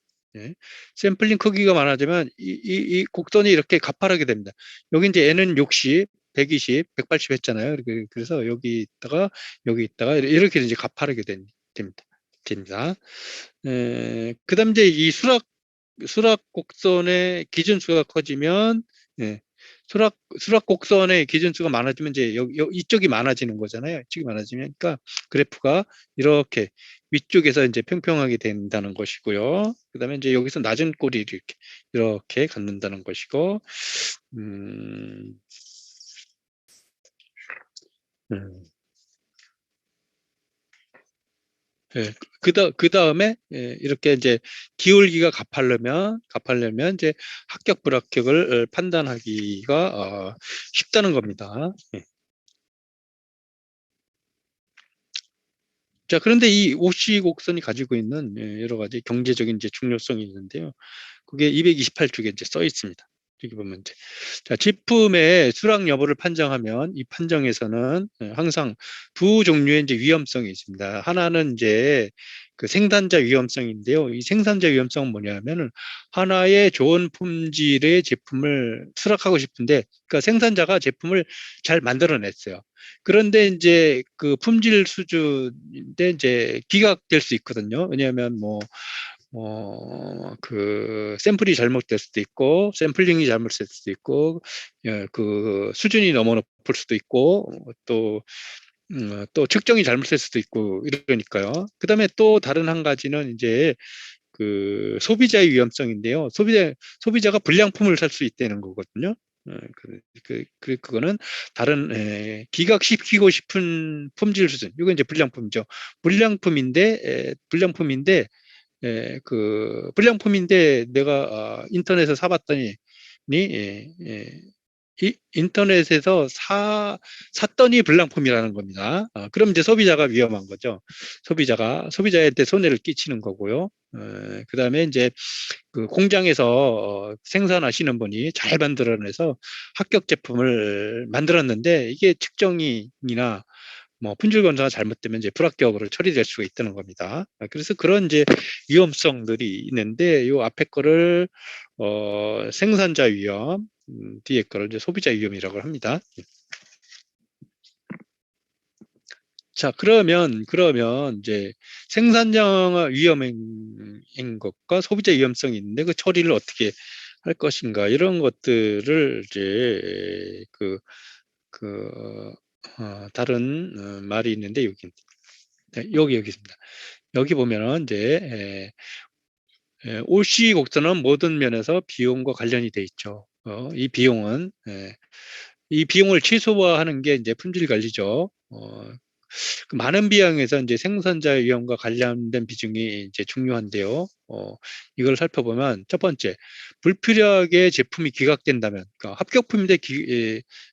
이 곡선이 이렇게 가파르게 됩니다. 여기 이제 N은 60, 120, 180 했잖아요. 그래서 여기 있다가 이렇게 이제 가파르게 됩니다. 그다음 이제 이 수락 곡선의 기준수가 커지면 수락 곡선의 기준수가 많아지면 이제 이쪽이 많아지는 거잖아요. 이쪽이 많아지면 그러니까 그래프가 이렇게 위쪽에서 이제 평평하게 된다는 것이고요. 그다음에 이제 여기서 낮은 꼬리를 이렇게 갖는다는 것이고 음, 음. 예, 그 다음에 이렇게 이제 기울기가 가파르면 이제 합격 불합격을 판단하기가 쉽다는 겁니다. 예. 자, 그런데 이 OC 곡선이 가지고 있는 여러 가지 경제적인 이제 중요성이 있는데요. 그게 228쪽에 이제 써 있습니다. 여기 보면 이제 자, 제품의 수락 여부를 판정하면 이 판정에서는 항상 두 종류의 이제 위험성이 있습니다. 하나는 이제 그 생산자 위험성인데요. 이 생산자 위험성은 뭐냐면은 하나의 좋은 품질의 제품을 수락하고 싶은데, 그러니까 생산자가 제품을 잘 만들어냈어요. 그런데 이제 그 품질 수준인데 이제 기각될 수 있거든요. 왜냐하면 그 샘플이 잘못될 수도 있고 샘플링이 잘못될 수도 있고 그 수준이 너무 높을 수도 있고 또 측정이 잘못될 수도 있고 이러니까요. 그다음에 또 다른 한 가지는 이제 그 소비자의 위험성인데요. 소비자가 불량품을 살 수 있다는 거거든요. 그거는 다른 기각시키고 싶은 품질 수준. 이거 이제 불량품이죠. 불량품인데 그 불량품인데 내가 인터넷에서 사봤더니 인터넷에서 샀더니 불량품이라는 겁니다. 그럼 이제 소비자가 위험한 거죠. 소비자한테 손해를 끼치는 거고요. 그다음에 이제 그 공장에서 생산하시는 분이 잘 만들어내서 합격 제품을 만들었는데 이게 측정이나 품질 검사가 잘못되면 이제 불합격으로 처리될 수가 있다는 겁니다. 그래서 그런 이제 위험성들이 있는데 요 앞에 거를 생산자 위험, 뒤에 거를 이제 소비자 위험이라고 합니다. 자, 그러면 이제 생산자 위험인 것과 소비자 위험성이 있는데 그 처리를 어떻게 할 것인가 이런 것들을 이제 다른 말이 있는데 여기 있습니다. 여기 보면은 이제 올시곡선은 모든 면에서 비용과 관련이 돼 있죠. 이 비용을 최소화하는 게 이제 품질 관리죠. 그 많은 비용에서 이제 생산자 위험과 관련된 비중이 이제 중요한데요. 이걸 살펴보면 첫 번째, 불필요하게 제품이 기각된다면, 그러니까 합격품인데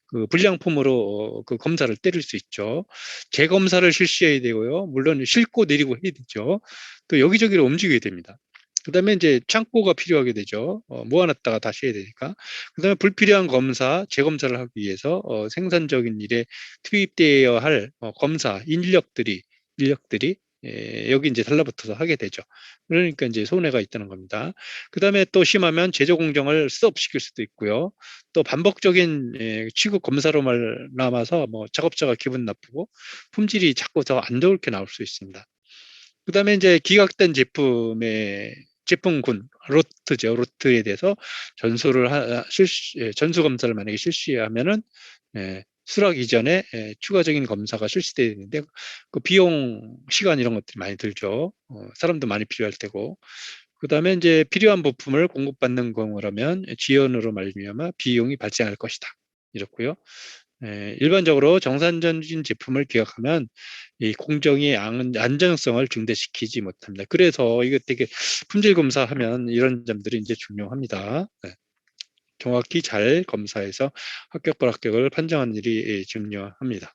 그 불량품으로 그 검사를 때릴 수 있죠. 재검사를 실시해야 되고요. 물론 싣고 내리고 해야 되죠. 또 여기저기로 움직여야 됩니다. 그다음에 이제 창고가 필요하게 되죠. 모아놨다가 다시 해야 되니까. 그다음에 불필요한 검사, 재검사를 하기 위해서 생산적인 일에 투입되어야 할 검사 인력들이 여기 이제 달라붙어서 하게 되죠. 그러니까 이제 손해가 있다는 겁니다. 그다음에 또 심하면 제조 공정을 스톱시킬 수도 있고요. 또 반복적인 취급 검사로만 남아서 뭐 작업자가 기분 나쁘고 품질이 자꾸 더 안 좋게 나올 수 있습니다. 그다음에 이제 기각된 제품군 로트죠. 로트에 대해서 전수 검사를 만약에 실시하면은 수락 이전에 추가적인 검사가 실시되어 있는데 그 비용, 시간 이런 것들이 많이 들죠. 사람도 많이 필요할 테고. 그다음에 이제 필요한 부품을 공급받는 경우라면 지연으로 말미암아 비용이 발생할 것이다. 이렇고요. 일반적으로 정산전진 제품을 기억하면 이 공정이 안정성을 증대시키지 못합니다. 그래서 이거 되게 품질 검사하면 이런 점들이 이제 중요합니다. 정확히 잘 검사해서 합격 불합격을 판정하는 일이 중요합니다.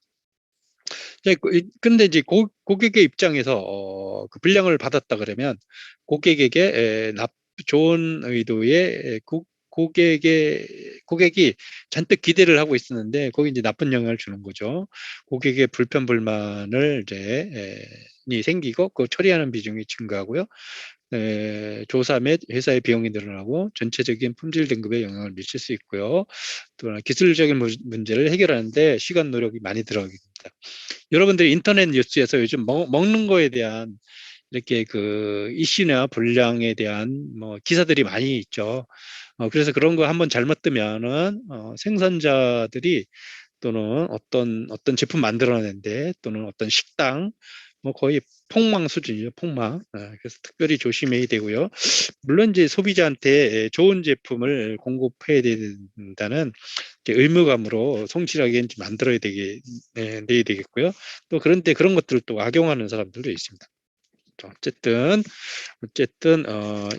근데 이제 고객의 입장에서 그 분량을 받았다 그러면 고객에게 좋은 의도의 고객이 잔뜩 기대를 하고 있었는데 거기 이제 나쁜 영향을 주는 거죠. 고객의 불편 불만을 이 생기고 그 처리하는 비중이 증가하고요. 조사 및 회사의 비용이 늘어나고 전체적인 품질 등급에 영향을 미칠 수 있고요. 또 기술적인 문제를 해결하는데 시간 노력이 많이 들어가게 됩니다. 여러분들이 인터넷 뉴스에서 요즘 먹는 거에 대한 이렇게 그 이슈나 불량에 대한 뭐 기사들이 많이 있죠. 그래서 그런 거 한번 잘못 뜨면은 생산자들이 또는 어떤 제품 만들어내는데 또는 어떤 식당 뭐 거의 폭망 수준이죠, 폭망. 그래서 특별히 조심해야 되고요. 물론 이제 소비자한테 좋은 제품을 공급해야 된다는 의무감으로 성실하게 이제 만들어야 내야 되겠고요. 또 그런데 그런 것들을 또 악용하는 사람들도 있습니다. 어쨌든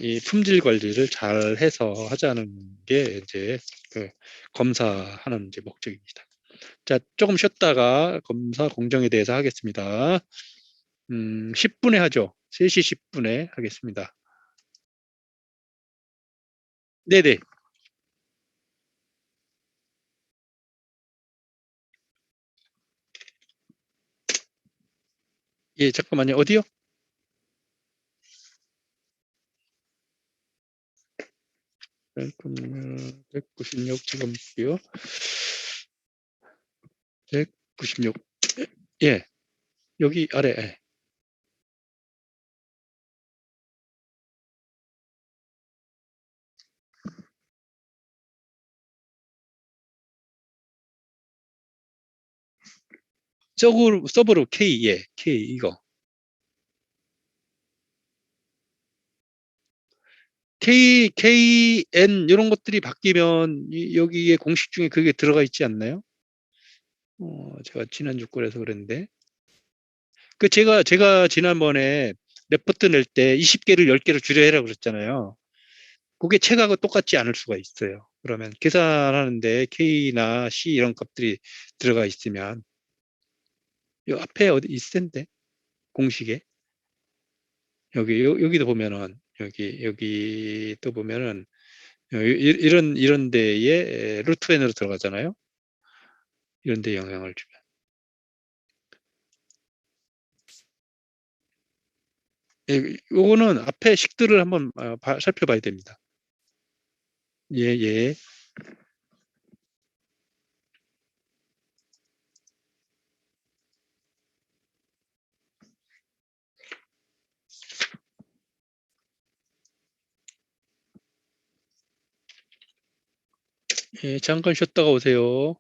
이 품질 관리를 잘 해서 하자는 게 이제 그 검사하는 이제 목적입니다. 자, 조금 쉬었다가 검사 공정에 대해서 하겠습니다. 10분에 하죠. 3시 10분에 하겠습니다. 네네. 예, 잠깐만요. 어디요? 196 지금 볼게요. 196. 예, 여기 아래. 예. 서브로 K, 예, K 이거. KN 이런 것들이 바뀌면 여기에 공식 중에 그게 들어가 있지 않나요? 제가 지난주 거라서 그랬는데. 제가 지난번에 레포트 낼 때 20개를 10개로 줄여야 그랬잖아요. 그게 책하고 똑같지 않을 수가 있어요. 그러면 계산하는데 K나 C 이런 값들이 들어가 있으면 이 앞에 어디 있을 텐데 공식에 여기도 보면은 여기 또 보면은 이런 데에 루트 n으로 들어가잖아요. 이런 데 영향을 주면 요거는 앞에 식들을 한번 살펴봐야 됩니다. 예, 예. 예, 잠깐 쉬었다가 오세요.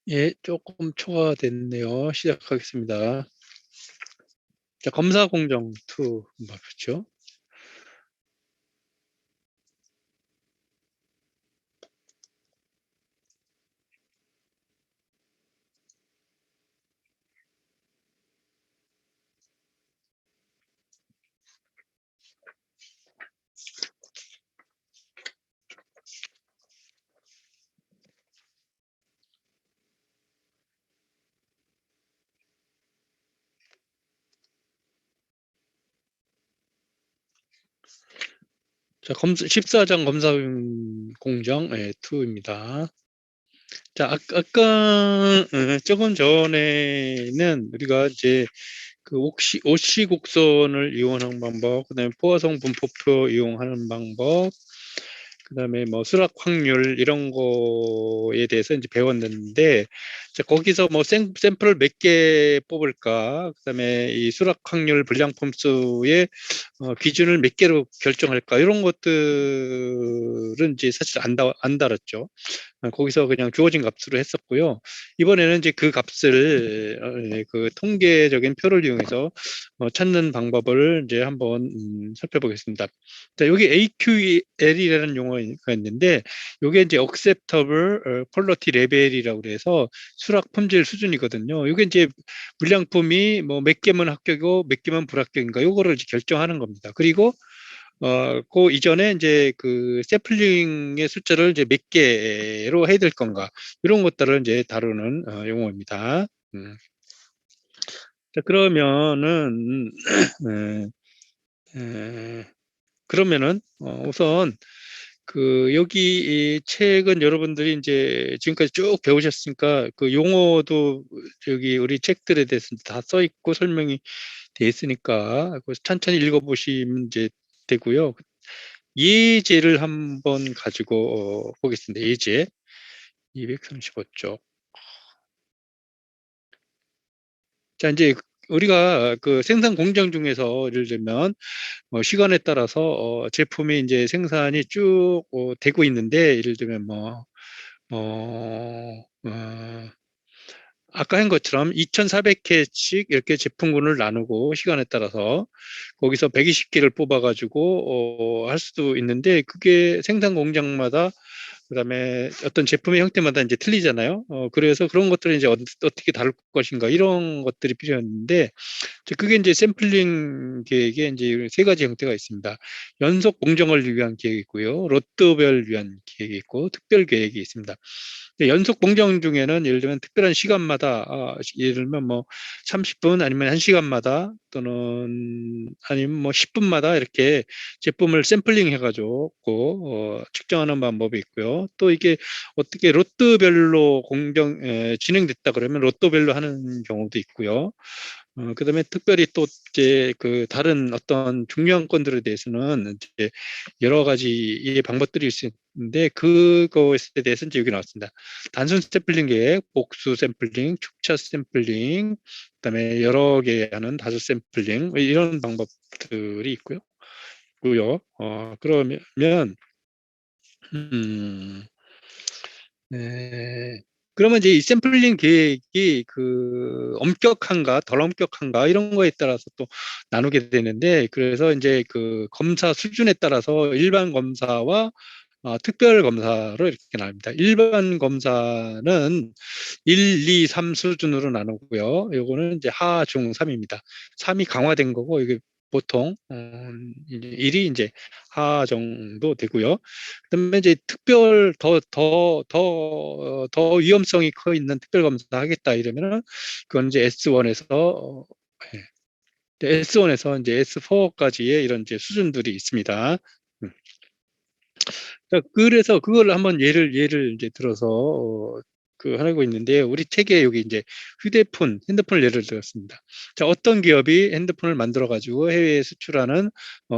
예, 조금 초과됐네요. 시작하겠습니다. 자, 검사 공정 2 한번 보죠. 자, 14장 검사 공정 2입니다. 자, 아까 조금 전에는 우리가 이제 그 오씨 곡선을 이용하는 방법, 그다음에 포화성 분포표 이용하는 방법, 그다음에 뭐 수락 확률 이런 거에 대해서 이제 배웠는데, 자, 거기서 뭐 샘플을 몇 개 뽑을까, 그다음에 이 수락 확률 불량품 수의 기준을 몇 개로 결정할까, 이런 것들은 이제 사실 안 다뤘죠. 거기서 그냥 주어진 값으로 했었고요. 이번에는 이제 그 값을 그 통계적인 표를 이용해서 찾는 방법을 이제 한번 살펴보겠습니다. 자, 여기 AQL이라는 용어가 있는데, 이게 이제 Acceptable Quality Level이라고 그래서 수락 품질 수준이거든요. 이게 이제 불량품이 뭐 몇 개면 합격이고 몇 개면 불합격인가, 요거를 이제 결정하는 겁니다. 그리고 그 이전에 이제 그 세플링의 숫자를 이제 몇 개로 해야 될 건가, 이런 것들을 이제 다루는 용어입니다. 자, 그러면은 에, 에, 그러면은 우선 그 여기 이 책은 여러분들이 이제 지금까지 쭉 배우셨으니까 그 용어도 여기 우리 책들에 대해서 다 써 있고 설명이 돼 있으니까 그거 천천히 읽어보시면 이제 되고요. 예제를 한번 가지고 보겠습니다. 예제 235쪽. 자, 이제 우리가 그 생산 공정 중에서 예를 들면 시간에 따라서 제품이 이제 생산이 쭉 되고 있는데, 예를 들면 아까 한 것처럼 2,400개씩 이렇게 제품군을 나누고 시간에 따라서 거기서 120개를 뽑아가지고 할 수도 있는데, 그게 생산 공장마다 그다음에 어떤 제품의 형태마다 이제 틀리잖아요. 그래서 그런 것들을 이제 어떻게 다룰 것인가, 이런 것들이 필요했는데, 그게 이제 샘플링 계획에 이제 세 가지 형태가 있습니다. 연속 공정을 위한 계획이 있고요, 로또별 위한 계획이 있고, 특별 계획이 있습니다. 연속 공정 중에는 예를 들면 특별한 시간마다, 예를 들면 뭐 30분 아니면 1시간마다 또는 아니면 뭐 10분마다 이렇게 제품을 샘플링 해가지고 측정하는 방법이 있고요. 또 이게 어떻게 로트별로 진행됐다 그러면 로또별로 하는 경우도 있고요. 그다음에 특별히 또 이제 그 다른 어떤 중요한 건들에 대해서는 이제 여러 가지의 방법들이 있는데, 그것에 대해서는 이제 여기 나왔습니다. 단순 샘플링 계획, 복수 샘플링, 축차 샘플링, 그다음에 여러 개 하는 다수 샘플링, 이런 방법들이 있고요. 그러면 음, 네. 그러면 이제 이 샘플링 계획이 그 엄격한가 덜 엄격한가, 이런 거에 따라서 또 나누게 되는데, 그래서 이제 그 검사 수준에 따라서 일반 검사와 특별 검사로 이렇게 나눕니다. 일반 검사는 1, 2, 3 수준으로 나누고요. 요거는 이제 하, 중, 3입니다. 3이 강화된 거고, 이게 보통 1이 이제 하 정도 되고요. 그다음에 이제 특별 더 위험성이 커 있는 특별 검사 하겠다 이러면은, 그건 이제 S1에서 S1에서 이제 S4까지의 이런 이제 수준들이 있습니다. 음. 자, 그래서 그걸 한번 예를 이제 들어서 그 하고 있는데, 우리 책에 여기 이제 핸드폰을 예를 들었습니다. 자, 어떤 기업이 핸드폰을 만들어 가지고 해외에 수출하는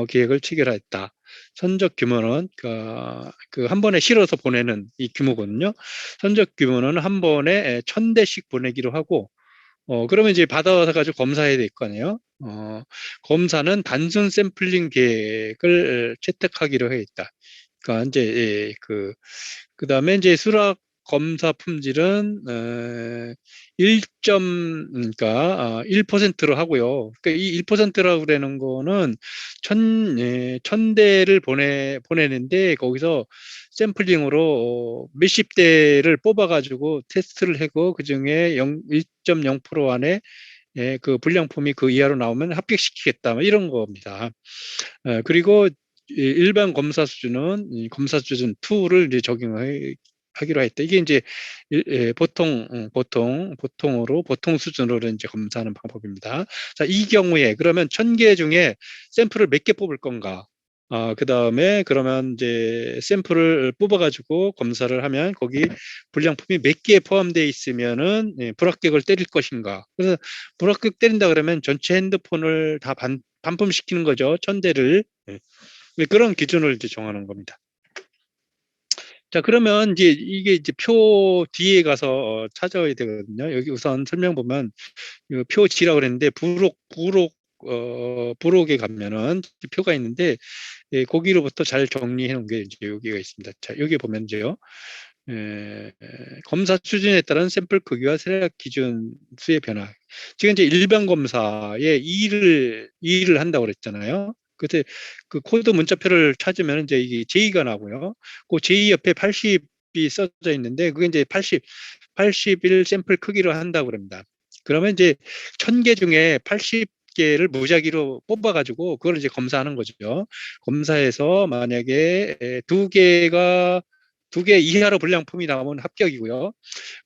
계획을 체결했다. 선적 규모는 그 한 번에 실어서 보내는 이 규모거든요. 선적 규모는 한 번에 1,000대씩 보내기로 하고, 그러면 이제 받아와서 가지고 검사해야 될 거 아니에요. 검사는 단순 샘플링 계획을 채택하기로 해 있다. 그러니까 이제 그 그다음에 이제 수락 검사 품질은 1%로 하고요. 그러니까 이 1%라고 그러는 거는 1000대를 보내는데 거기서 샘플링으로 몇십 대를 뽑아가지고 테스트를 하고 그중에 1.0% 안에 그 불량품이 그 이하로 나오면 합격시키겠다. 뭐 이런 겁니다. 그리고 일반 검사 수준은 검사 수준 2를 이제 적용하기로 했다. 이게 이제 보통 수준으로 이제 검사하는 방법입니다. 자, 이 경우에 그러면 1000개 중에 샘플을 몇 개 뽑을 건가? 그 다음에 그러면 이제 샘플을 뽑아가지고 검사를 하면 거기 불량품이 몇 개에 포함되어 있으면은 불합격을 때릴 것인가. 그래서 불합격 때린다 그러면 전체 핸드폰을 다 반품시키는 거죠. 1000대를. 그런 기준을 이제 정하는 겁니다. 자, 그러면 이제 이게 이제 표 뒤에 가서 찾아야 되거든요. 여기 우선 설명 보면 표 G라고 그랬는데 부록에 가면은 표가 있는데 거기로부터 잘 정리해 놓은 게 이제 여기가 있습니다. 자, 여기 보면 이제요. 검사 수준에 따른 샘플 크기와 세략 기준 수의 변화. 지금 이제 일반 검사에 2를 한다고 그랬잖아요. 그때 그 코드 문자표를 찾으면 이제 이게 J가 나고요. 그 J 옆에 80이 써져 있는데 그게 이제 81 샘플 크기로 한다고 그럽니다. 그러면 이제 1000개 중에 80개를 무작위로 뽑아가지고 그걸 이제 검사하는 거죠. 검사해서 만약에 두 개 이하로 불량품이 나오면 합격이고요.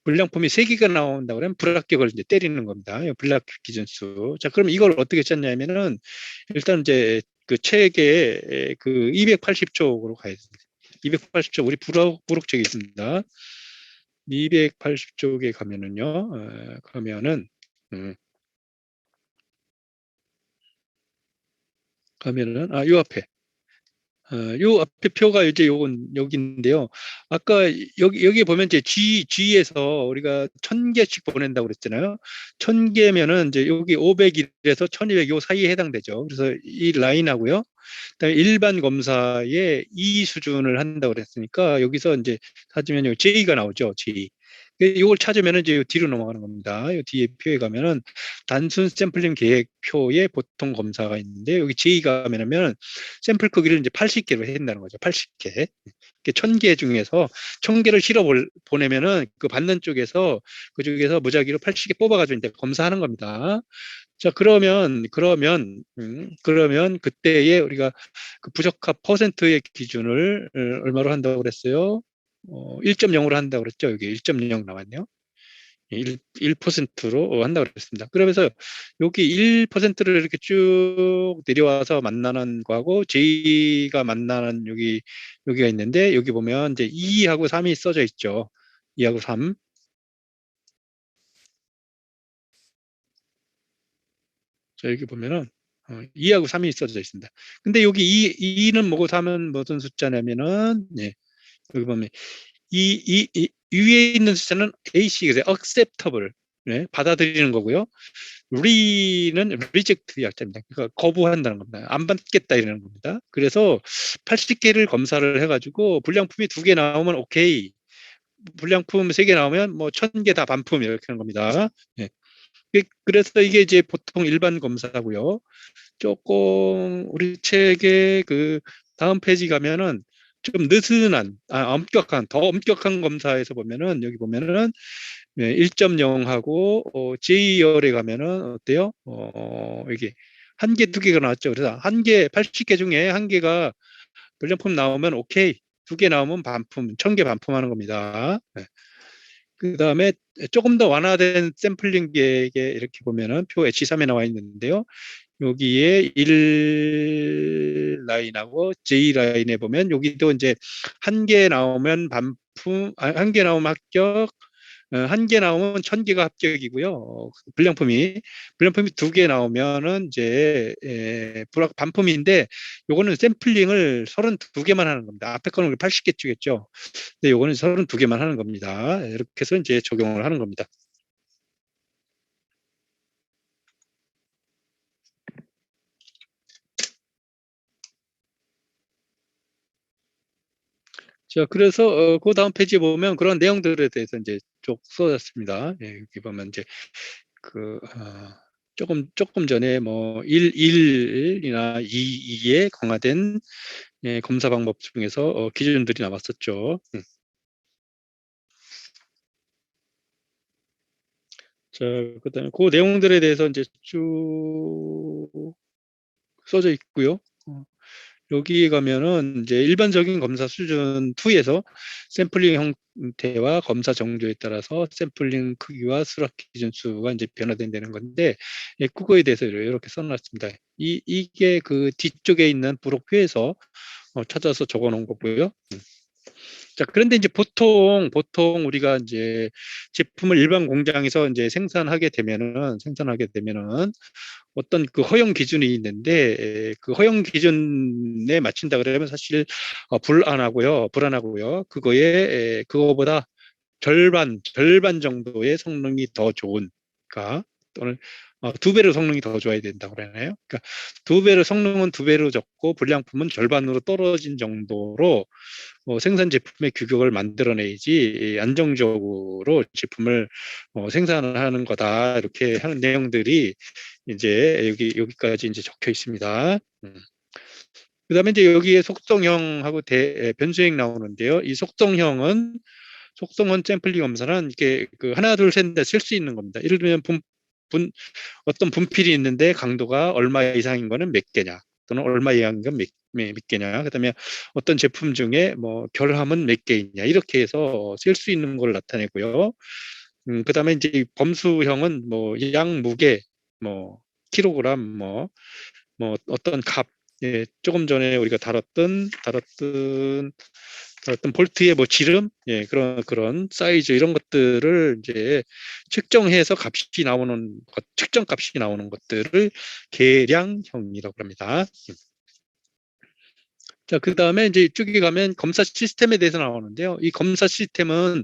불량품이 세 개가 나온다 그러면 불합격을 이제 때리는 겁니다. 불합격 기준수. 자, 그럼 이걸 어떻게 짰냐면은 일단 이제 그 책에 그 280쪽으로 가야 됩니다. 280쪽 우리 부록책이 있습니다. 280쪽에 가면은요. 가면은 요 앞에 요 앞에 표가 이제 여기인데요. 아까 여기 보면 이제 G에서 우리가 1000개씩 보낸다고 그랬잖아요. 1000개면은 이제 여기 500일에서 1200 요 사이에 해당되죠. 그래서 이 라인하고요. 그다음에 일반 검사의 E 수준을 한다고 그랬으니까 여기서 이제 찾으면 요 J가 나오죠. J. 이걸 찾으면 이제 뒤로 넘어가는 겁니다. 이 뒤에 표에 가면은 단순 샘플링 계획표의 보통 검사가 있는데 여기 J가 가면은 샘플 크기를 이제 80개로 한다는 거죠. 80개. 1000개 중에서 1000개를 실어 보내면은 그 받는 쪽에서 그 중에서 무작위로 80개 뽑아가지고 이제 검사하는 겁니다. 자, 그러면 그때에 우리가 그 부적합 퍼센트의 기준을 얼마로 한다고 그랬어요? 1.0으로 한다고 그랬죠? 여기 1.0 나왔네요. 1%로 한다고 그랬습니다. 그러면서 여기 1%를 이렇게 쭉 내려와서 만나는 거하고 J가 만나는 여기가 있는데 여기 보면 이제 2하고 3이 써져 있죠. 2하고 3. 자, 여기 보면은 2하고 3이 써져 있습니다. 근데 여기 2는 뭐고 3은 무슨 숫자냐면은 여기 보면 위에 있는 숫자는 AC 그래서 acceptable 받아들이는 거고요. re는 reject 약자입니다. 그러니까 거부한다는 겁니다. 안 받겠다 이러는 겁니다. 그래서 80개를 검사를 해가지고 불량품이 2개 나오면 오케이. 불량품 3개 나오면 뭐 1000개 다 반품 이렇게 하는 겁니다. 예. 그래서 이게 이제 보통 일반 검사고요. 조금 우리 책의 그 다음 페이지 가면은 좀 느슨한, 더 엄격한 검사에서 보면은 여기 보면은 1.0하고 J열에 가면은 어때요? 이게 한 개, 두 개가 나왔죠. 그래서 한 개, 80개 중에 한 개가 불량품 나오면 오케이. 2개 나오면 반품, 1000개 반품하는 겁니다. 그 다음에 조금 더 완화된 샘플링 계획에 이렇게 보면은 표 H3에 나와 있는데요. 여기에 1 라인하고 J 라인에 보면 여기도 이제 한 개 나오면 한 개 나오면 합격, 한 개 나오면 1000개가 합격이고요. 불량품이 2개 나오면은 이제 반품인데 요거는 샘플링을 32개만 하는 겁니다. 앞에 거는 80개 주겠죠. 근데 요거는 32개만 하는 겁니다. 이렇게 해서 이제 적용을 하는 겁니다. 자, 그래서 그 다음 페이지에 보면 그런 내용들에 대해서 이제 쭉 써졌습니다. 예, 여기 보면 이제 조금 전에 뭐 1이나 2에 강화된 예, 검사 방법 중에서 기준들이 나왔었죠. 자, 그다음에 그 내용들에 대해서 이제 쭉 써져 있고요. 여기 가면은 이제 일반적인 검사 수준 2에서 샘플링 형태와 검사 정도에 따라서 샘플링 크기와 수락 기준 수가 이제 변화된다는 건데, 예, 그거에 대해서 이렇게 써놨습니다. 이게 그 뒤쪽에 있는 부록표에서 찾아서 적어 놓은 거고요. 자, 그런데 이제 보통 우리가 이제 제품을 일반 공장에서 이제 생산하게 되면은 어떤 그 허용 기준이 있는데, 그 허용 기준에 맞춘다 그러면 사실 불안하고요. 그거보다 절반 정도의 성능이 더 좋은, 그러니까 또는 2배로 성능이 더 좋아야 된다고 그러나요? 그러니까 성능은 2배로 적고 불량품은 절반으로 떨어진 정도로 생산 제품의 규격을 만들어내야지 안정적으로 제품을 생산하는 거다, 이렇게 하는 내용들이 이제 여기까지 이제 적혀 있습니다. 그다음에 이제 여기에 속성형하고 변수형 나오는데요. 이 속성원 샘플링 검사는 이게 그 하나 둘 셋 넷 쓸 수 있는 겁니다. 예를 들면 어떤 분필이 있는데 강도가 얼마 이상인 거는 몇 개냐, 또는 얼마 이하인 건 몇 개냐, 그다음에 어떤 제품 중에 뭐 결함은 몇 개이냐, 이렇게 해서 쓸 수 있는 걸 나타내고요. 그다음에 이제 이 범수형은 뭐 양, 무게, 뭐 킬로그램, 뭐 어떤 값, 예, 조금 전에 우리가 다뤘던 볼트의 뭐 지름, 예, 그런 사이즈, 이런 것들을 이제 측정 값이 나오는 것들을 계량형이라고 합니다. 자, 그 다음에 이제 이쪽에 가면 검사 시스템에 대해서 나오는데요. 이 검사 시스템은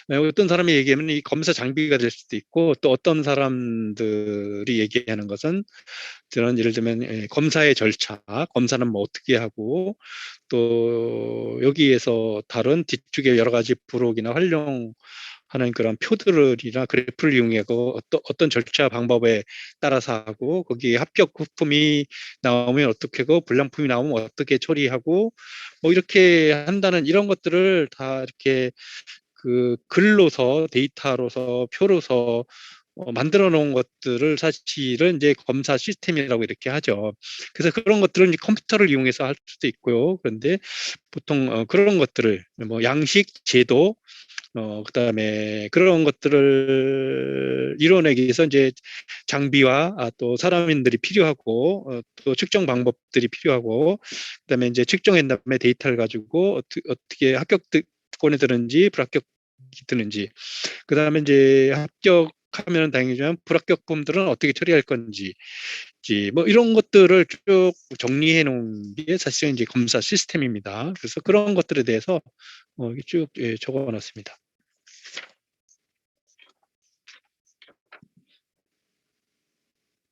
어떤 사람이 얘기하면 이 검사 장비가 될 수도 있고, 또 어떤 사람들이 얘기하는 것은 저는 예를 들면 검사의 절차, 검사는 뭐 어떻게 하고, 또 여기에서 다른 뒤쪽에 여러 가지 부록이나 활용하는 그런 표들이나 그래프를 이용하고 어떤 절차 방법에 따라서 하고, 거기에 합격 부품이 나오면 어떻게 하고, 불량품이 나오면 어떻게 처리하고, 뭐 이렇게 한다는 이런 것들을 다 이렇게 그 글로서, 데이터로서, 표로서 만들어 놓은 것들을 사실은 이제 검사 시스템이라고 이렇게 하죠. 그래서 그런 것들은 이제 컴퓨터를 이용해서 할 수도 있고요. 그런데 보통 그런 것들을 뭐 양식, 제도, 그다음에 그런 것들을 이뤄내기 위해서 이제 장비와 또 사람인들이 필요하고, 또 측정 방법들이 필요하고, 그다음에 이제 측정한 다음에 데이터를 가지고 어떻게 합격권이 드는지 불합격이 드는지, 그다음에 이제 합격하면 다행이지만 불합격범들은 어떻게 처리할 건지, 뭐 이런 것들을 쭉 정리해 놓은 게 사실은 이제 검사 시스템입니다. 그래서 그런 것들에 대해서 쭉 적어 놨습니다.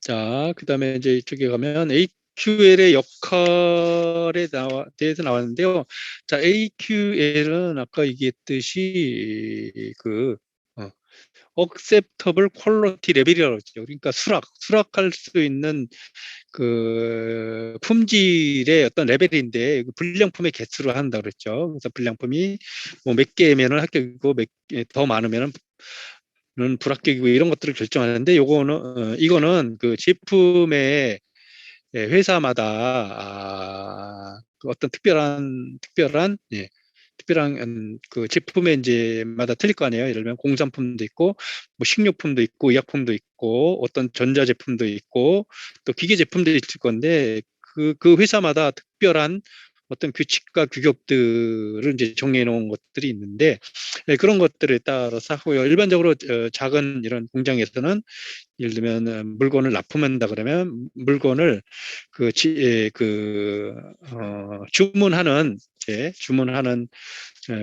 자, 그다음에 이제 이쪽에 가면 AQL의 역할에 대해서 나왔는데요. 자, AQL은 아까 얘기했듯이 그 Acceptable Quality Level이라고 했죠. 그러니까 수락할 수 있는 그 품질의 어떤 레벨인데, 불량품의 개수를 한다 그랬죠. 그래서 불량품이 뭐 몇 개면은 합격이고 몇 개 더 많으면은 불합격이고, 이런 것들을 결정하는데, 이거는 그 제품의 회사마다 그 어떤 특별한 그 제품의 이제 마다 틀릴 거 아니에요. 예를 들면 공산품도 있고, 뭐 식료품도 있고, 의약품도 있고, 어떤 전자제품도 있고, 또 기계 제품도 있을 건데, 그 회사마다 특별한 어떤 규칙과 규격들을 이제 정해 놓은 것들이 있는데, 그런 것들에 따라서 하고요. 일반적으로 작은 이런 공장에서는 예를 들면 물건을 납품한다 그러면 물건을 주문하는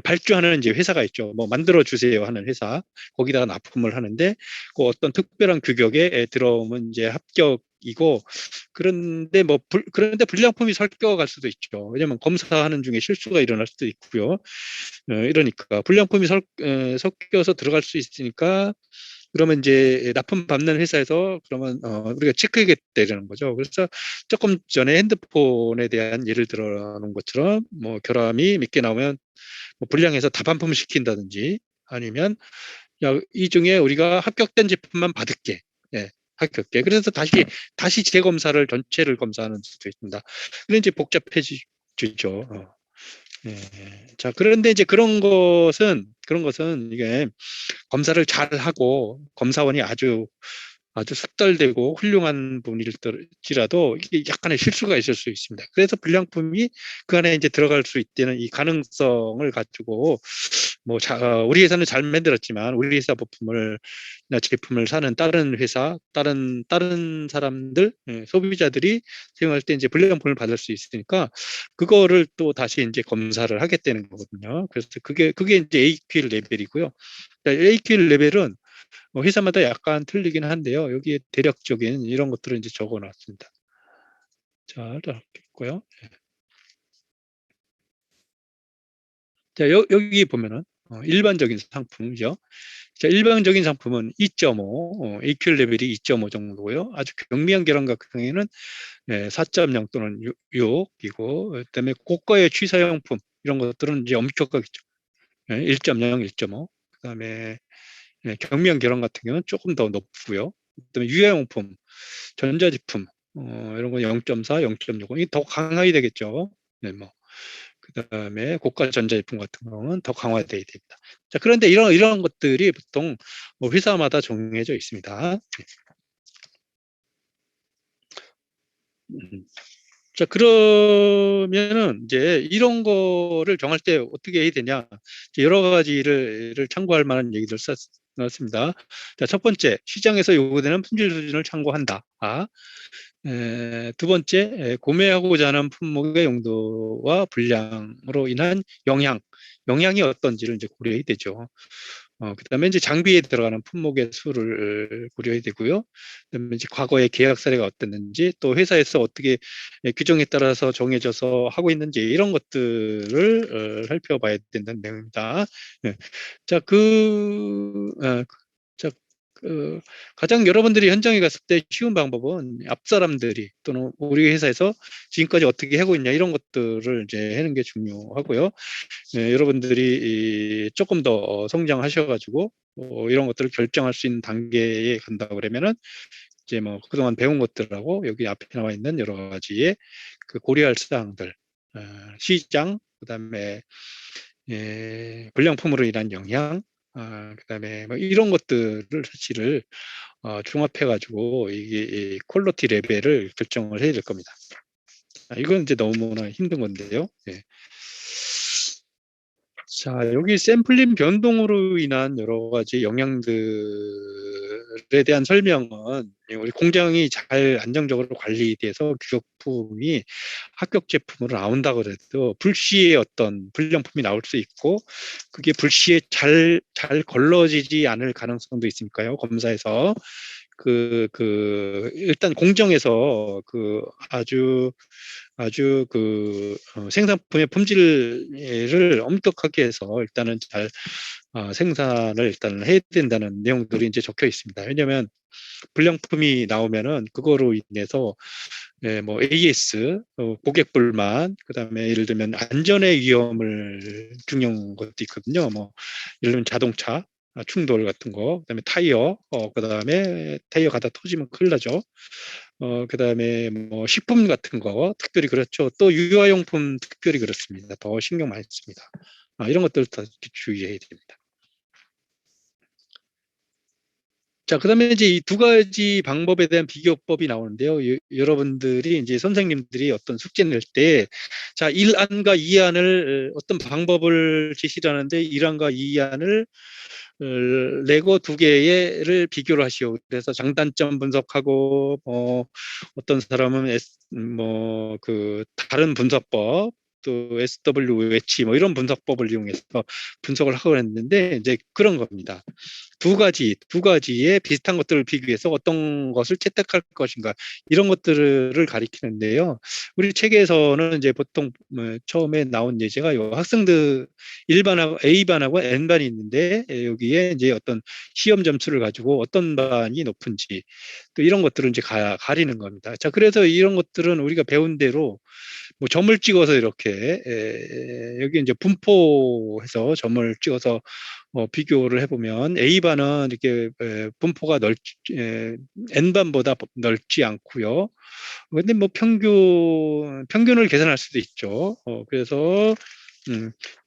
발주하는 이제 회사가 있죠. 뭐 만들어 주세요 하는 회사, 거기다가 납품을 하는데, 그 어떤 특별한 규격에 들어오면 이제 이고, 그런데 그런데 불량품이 섞여갈 수도 있죠. 왜냐면 검사하는 중에 실수가 일어날 수도 있고요. 이러니까 불량품이 섞여서 들어갈 수 있으니까, 그러면 이제 납품 받는 회사에서 그러면 우리가 체크해야 되는 거죠. 그래서 조금 전에 핸드폰에 대한 예를 들어 놓은 것처럼 뭐 결함이 몇 개 나오면 뭐 불량해서 다반품 시킨다든지, 아니면 야, 이 중에 우리가 합격된 제품만 받을게. 예, 합격해. 그래서 다시 재검사를 전체를 검사하는 수도 있습니다. 그런 이제 복잡해지죠. 예. 자, 그런데 이제 그런 것은 이게 검사를 잘 하고 검사원이 아주 숙달되고 훌륭한 분일지라도 이게 약간의 실수가 있을 수 있습니다. 그래서 불량품이 그 안에 이제 들어갈 수 있다는 이 가능성을 가지고 우리 회사는 잘 만들었지만 우리 회사 제품을 사는 다른 회사, 다른 사람들, 소비자들이 사용할 때 이제 불량품을 받을 수 있으니까 그거를 또 다시 이제 검사를 하겠다는 거거든요. 그래서 그게 이제 AQL 레벨이고요. AQL 레벨은 회사마다 약간 틀리긴 한데요. 여기에 대략적인 이런 것들을 이제 적어 놨습니다. 자, 이렇게 있고요. 자, 여기 보면은 일반적인 상품이죠. 자, 일반적인 상품은 2.5, AQL 레벨이 2.5 정도고요. 아주 경미한 결함 같은 경우에는 4.0 또는 6이고, 그다음에 고가의 취사용품 이런 것들은 이제 엄격하겠죠. 1.0, 1.5. 그다음에 경미한 결함 같은 경우는 조금 더 높고요. 그다음에 유해용품, 전자제품 이런 거 0.4, 0.6. 이게 더 강화해야 되겠죠. 네, 뭐. 그다음에 고가 전자제품 같은 경우는 더 강화돼야 됩니다. 자, 그런데 이런 것들이 보통 뭐 회사마다 정해져 있습니다. 음. 자, 그러면은 이제 이런 거를 정할 때 어떻게 해야 되냐? 여러 가지를 참고할 만한 얘기들 썼습니다. 자, 첫 번째, 시장에서 요구되는 품질 수준을 참고한다. 두 번째, 구매하고자 하는 품목의 용도와 분량으로 인한 영향이 어떤지를 이제 고려해야 되죠. 그다음에 이제 장비에 들어가는 품목의 수를 고려해야 되고요. 그다음에 이제 과거의 계약 사례가 어땠는지, 또 회사에서 어떻게 규정에 따라서 정해져서 하고 있는지, 이런 것들을 살펴봐야 된다는 내용입니다. 예. 자, 자, 그 가장 여러분들이 현장에 갔을 때 쉬운 방법은 앞 사람들이 또는 우리 회사에서 지금까지 어떻게 하고 있냐, 이런 것들을 이제 하는 게 중요하고요. 여러분들이 조금 더 성장하셔가지고 이런 것들을 결정할 수 있는 단계에 간다 그러면은 이제 뭐 그동안 배운 것들하고 여기 앞에 나와 있는 여러 가지의 그 고려할 사항들, 시장, 그다음에 불량품으로 인한 영향, 그다음에 뭐 이런 것들을 사실을 종합해가지고 이게 퀄리티 레벨을 결정을 해야 될 겁니다. 이건 이제 너무나 힘든 건데요. 예. 자, 여기 샘플링 변동으로 인한 여러 가지 영향들에 대한 설명은 우리 공장이 잘 안정적으로 관리돼서 규격품이 합격 제품으로 나온다 그래도 불시에 어떤 불량품이 나올 수 있고, 그게 불시에 잘 걸러지지 않을 가능성도 있으니까요. 검사에서 일단 공정에서 아주 생산품의 품질을 엄격하게 해서 일단은 잘 생산을 일단 해야 된다는 내용들이 이제 적혀 있습니다. 왜냐하면 불량품이 나오면은 그거로 인해서 뭐 AS, 고객 불만, 그다음에 예를 들면 안전의 위험을 중요한 것도 있거든요. 뭐 예를 들면 자동차 충돌 같은 거, 그다음에 타이어, 그다음에 타이어 가다 터지면 큰일 나죠. 그다음에 뭐 식품 같은 거 특별히 그렇죠. 또 유아용품 특별히 그렇습니다. 더 신경 많이 씁니다. 이런 것들 더 주의해야 됩니다. 자, 그다음에 이제 이 두 가지 방법에 대한 비교법이 나오는데요. 여러분들이 이제 선생님들이 어떤 숙제 낼 때, 자, 1안과 2안을 어떤 방법을 제시를 하는데 1안과 2안을 레고 두 개를 비교를 하시오. 그래서 장단점 분석하고 어떤 사람은 다른 분석법 또 SW 웨치 뭐 이런 분석법을 이용해서 분석을 하고 했는데 이제 그런 겁니다. 두 가지의 비슷한 것들을 비교해서 어떤 것을 채택할 것인가 이런 것들을 가리키는데요. 우리 책에서는 이제 보통 처음에 나온 예제가 요 학생들 일반하고 A반하고 N반이 있는데 여기에 이제 어떤 시험 점수를 가지고 어떤 반이 높은지 또 이런 것들을 이제 가리는 겁니다. 자, 그래서 이런 것들은 우리가 배운 대로 뭐 점을 찍어서 이렇게 여기 이제 분포해서 점을 찍어서 비교를 해보면 A반은 이렇게 분포가 N반보다 넓지 않고요. 근데 뭐 평균을 계산할 수도 있죠. 그래서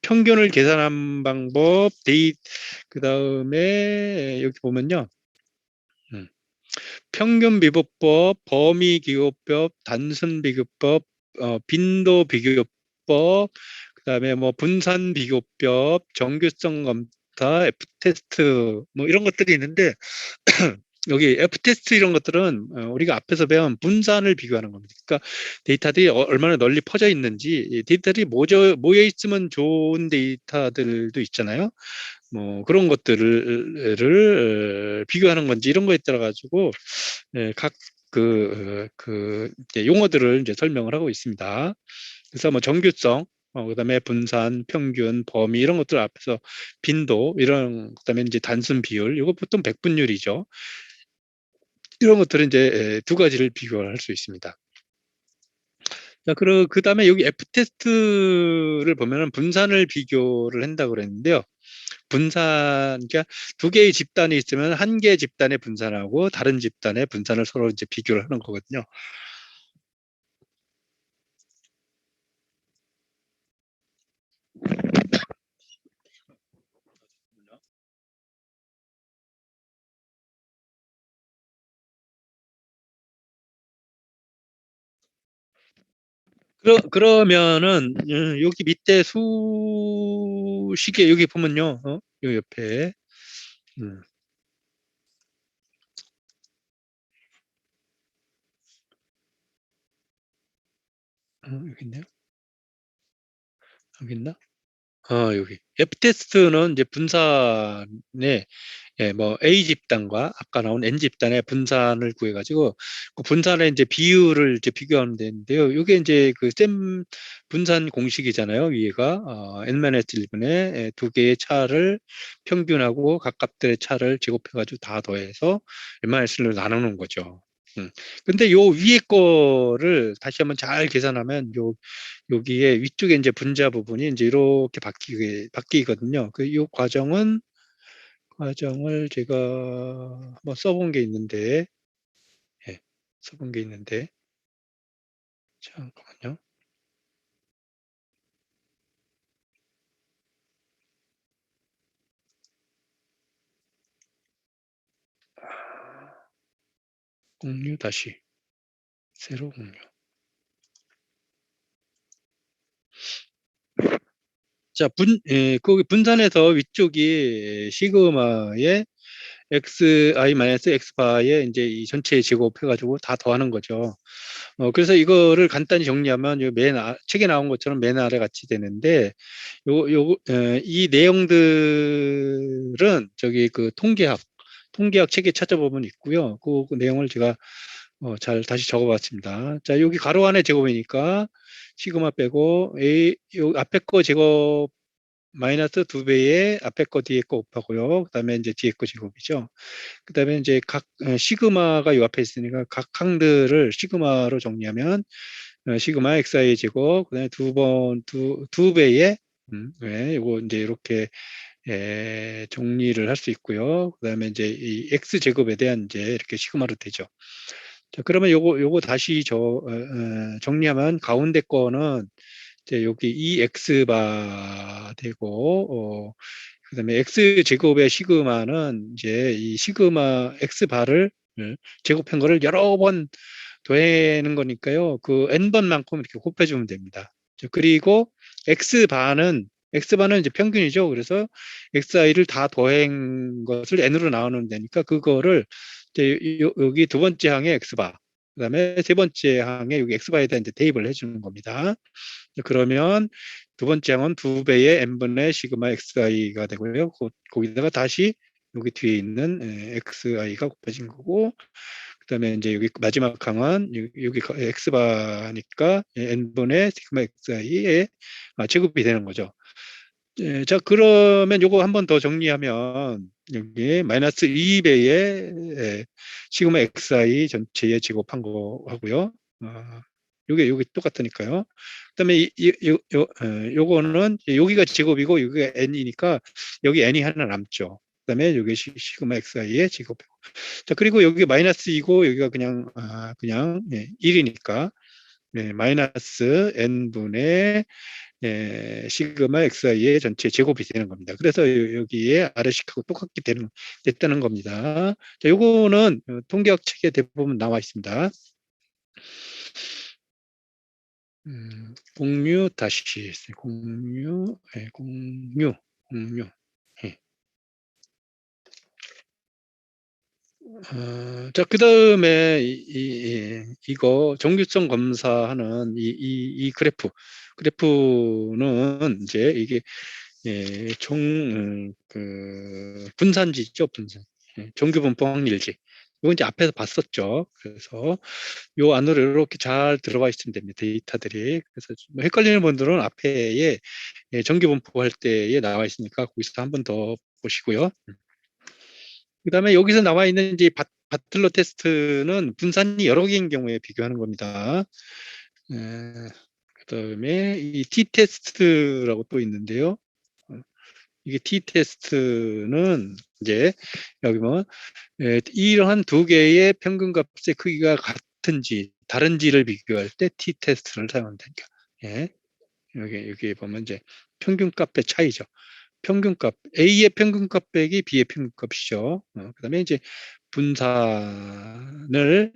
평균을 계산한 방법, 그 다음에 여기 보면요. 평균 비교법, 범위 비교법, 단순 비교법, 빈도 비교법, 그다음에 뭐 분산 비교법, 정규성 검사, F 테스트 뭐 이런 것들이 있는데 여기 F 테스트 이런 것들은 우리가 앞에서 배운 분산을 비교하는 겁니다. 그러니까 데이터들이 얼마나 널리 퍼져 있는지 데이터들이 모여 있으면 좋은 데이터들도 있잖아요. 뭐 그런 것들을 비교하는 건지 이런 거에 따라 가지고 각 이제 용어들을 이제 설명을 하고 있습니다. 그래서 뭐 정규성, 그다음에 분산, 평균, 범위 이런 것들 앞에서 빈도 이런 그다음에 이제 단순 비율 이거 보통 백분율이죠. 이런 것들은 이제 두 가지를 비교할 수 있습니다. 자, 그다음에 여기 F 테스트를 보면은 분산을 비교를 한다고 그랬는데요. 그러니까 두 개의 집단이 있으면 한 개의 집단의 분산하고 다른 집단의 분산을 서로 이제 비교를 하는 거거든요. 그러면은 여기 밑에 수식에 여기 보면요, 요 옆에 음, 여기 있네요. 여기 있나? 여기 F 테스트는 이제 분산의 뭐 A 집단과 아까 나온 N 집단의 분산을 구해가지고 그 분산의 이제 비율을 이제 비교하면 되는데요. 이게 이제 그 셈 분산 공식이잖아요. 위에가 N-1분의 두 개의 차를 평균하고 각 값들의 차를 제곱해가지고 다 더해서 N-1로 나누는 거죠. 근데 요 위에 거를 다시 한번 잘 계산하면 여기에 위쪽에 이제 분자 부분이 이제 이렇게 바뀌거든요. 요 과정을 제가 한번 써본 게 있는데, 예, 써본 게 있는데, 잠깐만요. 공유 다시, 세로 공유. 자, 거기 분산해서 위쪽이 시그마의 xi-x바에 이제 이 전체 제곱해가지고 다 더하는 거죠. 그래서 이거를 간단히 정리하면 책에 나온 것처럼 맨 아래 같이 되는데, 이 내용들은 저기 그 통계학 책에 찾아보면 있고요. 그 내용을 제가 잘 다시 적어봤습니다. 자, 여기 가로 안에 제곱이니까 시그마 빼고 요 앞에 거 제곱 마이너스 두 배의 앞에 거 뒤에 거 곱하고요. 그다음에 이제 뒤에 거 제곱이죠. 그다음에 이제 각 시그마가 요 앞에 있으니까 각 항들을 시그마로 정리하면 시그마 xi 제곱 그다음에 두 배의 네, 요거 이제 이렇게 정리를 할 수 있고요. 그다음에 이제 이 x 제곱에 대한 이제 이렇게 시그마로 되죠. 자, 그러면 요거 다시 정리하면 가운데 거는 이제 여기 2x바 되고 그다음에 x 제곱의 시그마는 이제 이 시그마 x바를 제곱한 거를 여러 번 더하는 거니까요. 그 n번만큼 이렇게 곱해주면 됩니다. 그리고 x바는 이제 평균이죠. 그래서 xi를 다 더한 것을 n으로 나누면 되니까 그거를 이제 여기 두 번째 항에 x바 그다음에 세 번째 항에 여기 x바에다 이제 대입을 해주는 겁니다. 그러면 두 번째 항은 2배의 n분의 시그마 xi가 되고요. 거기다가 다시 여기 뒤에 있는 xi가 곱해진 거고, 그다음에 이제 여기 마지막 항은 여기 x바니까 n분의 시그마 xi의 제곱이 되는 거죠. 자, 그러면 요거 한 번 더 정리하면 여기 마이너스 2배의 시그마 xi 전체에 제곱한 거 하고요. 요게 똑같으니까요. 그다음에 요거는 여기가 제곱이고 여기가 n이니까 여기 n이 하나 남죠. 그다음에 여기 시그마 xi의 제곱이고. 자, 그리고 여기 마이너스 2고 여기가 그냥 1이니까 마이너스 n분의 시그마 xi의 전체 제곱이 되는 겁니다. 그래서 여기에 아래식하고 똑같게 됐다는 겁니다. 자, 요거는 통계학 책에 대부분 나와 있습니다. 공유 다시 공유 공유. 예. 자, 그 다음에 이거 정규성 검사하는 이 그래프는 이제 이게 분산지죠, 분산. 정규분포 확률지. 이거 이제 앞에서 봤었죠. 그래서 요 안으로 이렇게 잘 들어가 있으면 됩니다. 데이터들이. 그래서 뭐 헷갈리는 분들은 앞에 정규분포 할 때에 나와 있으니까 거기서 한 번 더 보시고요. 그다음에 여기서 나와 있는 이제 바틀러 테스트는 분산이 여러 개인 경우에 비교하는 겁니다. 그다음에 이 t-테스트라고 또 있는데요. 이게 t-테스트는 이제 여기 뭐 이러한 두 개의 평균값의 크기가 같은지 다른지를 비교할 때 t-테스트를 사용한다. 예. 여기 보면 이제 평균값의 차이죠. 평균값 A의 평균값 빼기 B의 평균값이죠. 그다음에 이제 분산을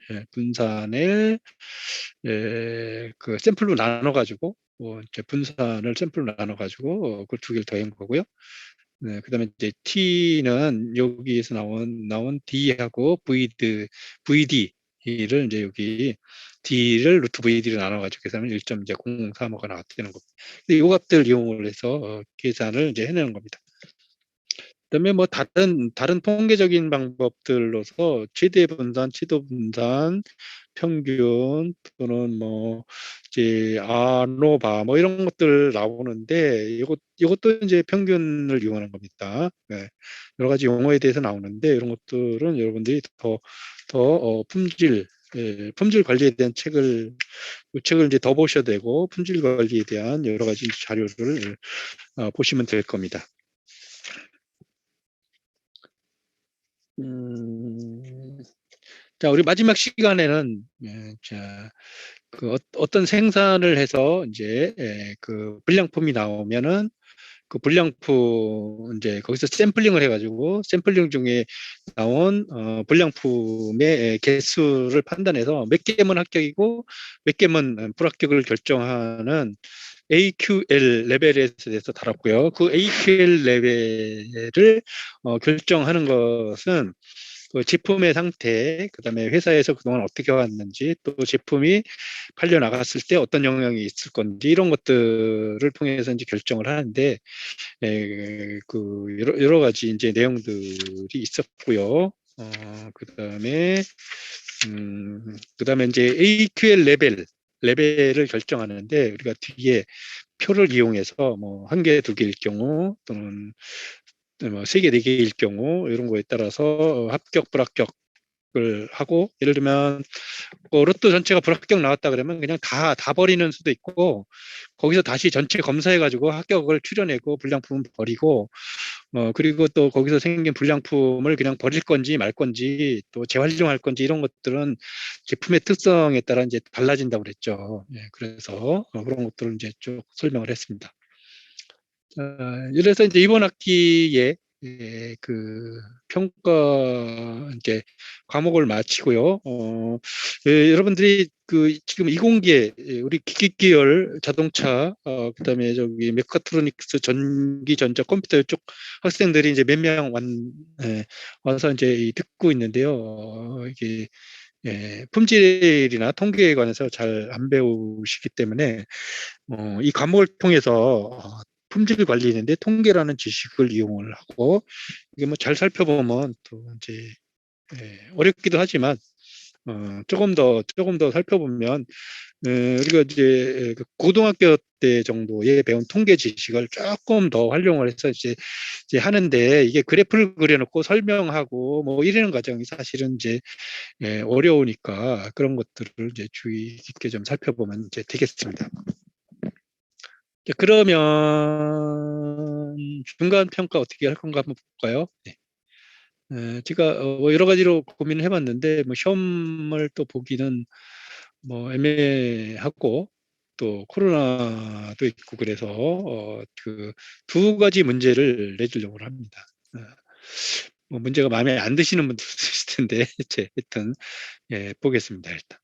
그 샘플로 나눠 가지고 이제 분산을 샘플로 나눠 가지고 그 두 개를 더한 거고요. 그다음에 이제 T는 여기에서 나온 D하고 VD를 이제 여기 D를 루트 VD로 나눠가지고 계산하면 1.035가 나왔다는 겁니다. 이 값들 이용을 해서 계산을 이제 해내는 겁니다. 그다음에 뭐 다른 통계적인 방법들로서 최대 분산, 최소 분산, 평균 또는 뭐 이제 아노바 뭐 이런 것들 나오는데 이것도 이제 평균을 이용하는 겁니다. 여러 가지 용어에 대해서 나오는데 이런 것들은 여러분들이 더 품질 관리에 대한 이 책을 이제 더 보셔야 되고 품질 관리에 대한 여러 가지 자료를 보시면 될 겁니다. 자, 우리 마지막 시간에는 어떤 생산을 해서 이제 그 불량품이 나오면은 그 불량품 이제 거기서 샘플링을 해가지고 샘플링 중에 나온 불량품의 개수를 판단해서 몇 개면 합격이고 몇 개면 불합격을 결정하는 AQL 레벨에 대해서 다뤘고요. 그 AQL 레벨을 결정하는 것은 그 제품의 상태, 그다음에 회사에서 그동안 어떻게 왔는지, 또 제품이 팔려 나갔을 때 어떤 영향이 있을 건지 이런 것들을 통해서 이제 결정을 하는데 여러 가지 이제 내용들이 있었고요. 그다음에 이제 AQL 레벨을 결정하는데 우리가 뒤에 표를 이용해서 뭐 한 개, 두 개일 경우 또는 뭐 세 개, 네 개일 경우 이런 거에 따라서 합격, 불합격을 하고 예를 들면 로또 전체가 불합격 나왔다 그러면 그냥 다 버리는 수도 있고 거기서 다시 전체 검사해가지고 합격을 추려내고 불량품은 버리고 그리고 또 거기서 생긴 불량품을 그냥 버릴 건지 말 건지 또 재활용할 건지 이런 것들은 제품의 특성에 따라 이제 달라진다고 그랬죠. 그래서 그런 것들을 이제 쭉 설명을 했습니다. 이래서 이제 이번 학기에 그 평가 이제 과목을 마치고요. 여러분들이 그 지금 이공계 우리 기계열 자동차 그다음에 저기 메카트로닉스 전기 전자 컴퓨터 쪽 학생들이 이제 몇 명 와서 이제 듣고 있는데요. 이게 품질이나 통계에 관해서 잘 안 배우시기 때문에 이 과목을 통해서 품질 관리인데 통계라는 지식을 이용을 하고 이게 뭐 잘 살펴보면 또 이제 어렵기도 하지만 조금 더 살펴보면 우리가 이제 그 고등학교 때 정도에 배운 통계 지식을 조금 더 활용을 해서 이제 하는데 이게 그래프를 그려놓고 설명하고 뭐 이러는 과정이 사실은 이제 어려우니까 그런 것들을 이제 주의 깊게 좀 살펴보면 이제 되겠습니다. 그러면 중간 평가 어떻게 할 건가 한번 볼까요? 네. 제가 뭐 여러 가지로 고민을 해봤는데 뭐 시험을 또 보기는 뭐 애매하고 또 코로나도 있고 그래서 그 두 가지 문제를 내주려고 합니다. 뭐 문제가 마음에 안 드시는 분도 있을 텐데 하여튼 보겠습니다 일단.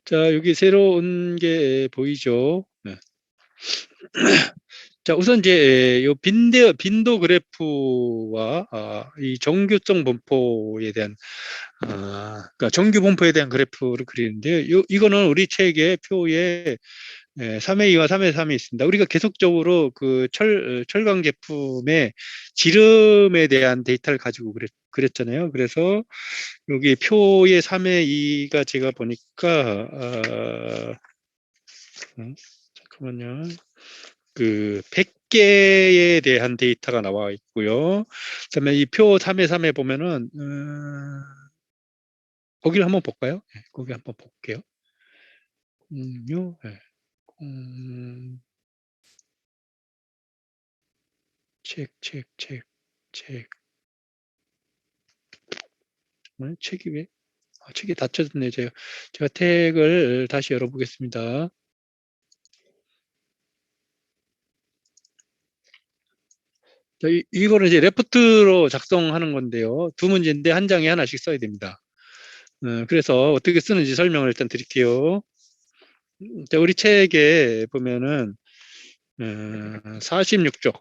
자 여기 새로운 게 보이죠? 네. 자, 우선 이제 요 빈도 그래프와 이 정규성 분포에 대한 그러니까 정규 분포에 대한 그래프를 그리는데요. 이거는 우리 책의 표에 3회 2와 3회 3이 있습니다. 우리가 계속적으로 그 철강 제품의 지름에 대한 데이터를 가지고 그랬잖아요. 그래서 여기 표의 3회 2가 제가 보니까 잠깐만요. 그 100개에 대한 데이터가 나와 있고요. 그다음에 이 표 3에 3에 보면은 거기를 한번 볼까요? 네, 거기 한번 볼게요. 공유, 네. 책. 정말 책이 왜? 책이 닫혀졌네. 제가 택을 다시 열어보겠습니다. 이거는 이제 레포트로 작성하는 건데요. 두 문제인데 한 장에 하나씩 써야 됩니다. 그래서 어떻게 쓰는지 설명을 일단 드릴게요. 자, 우리 책에 보면은 46쪽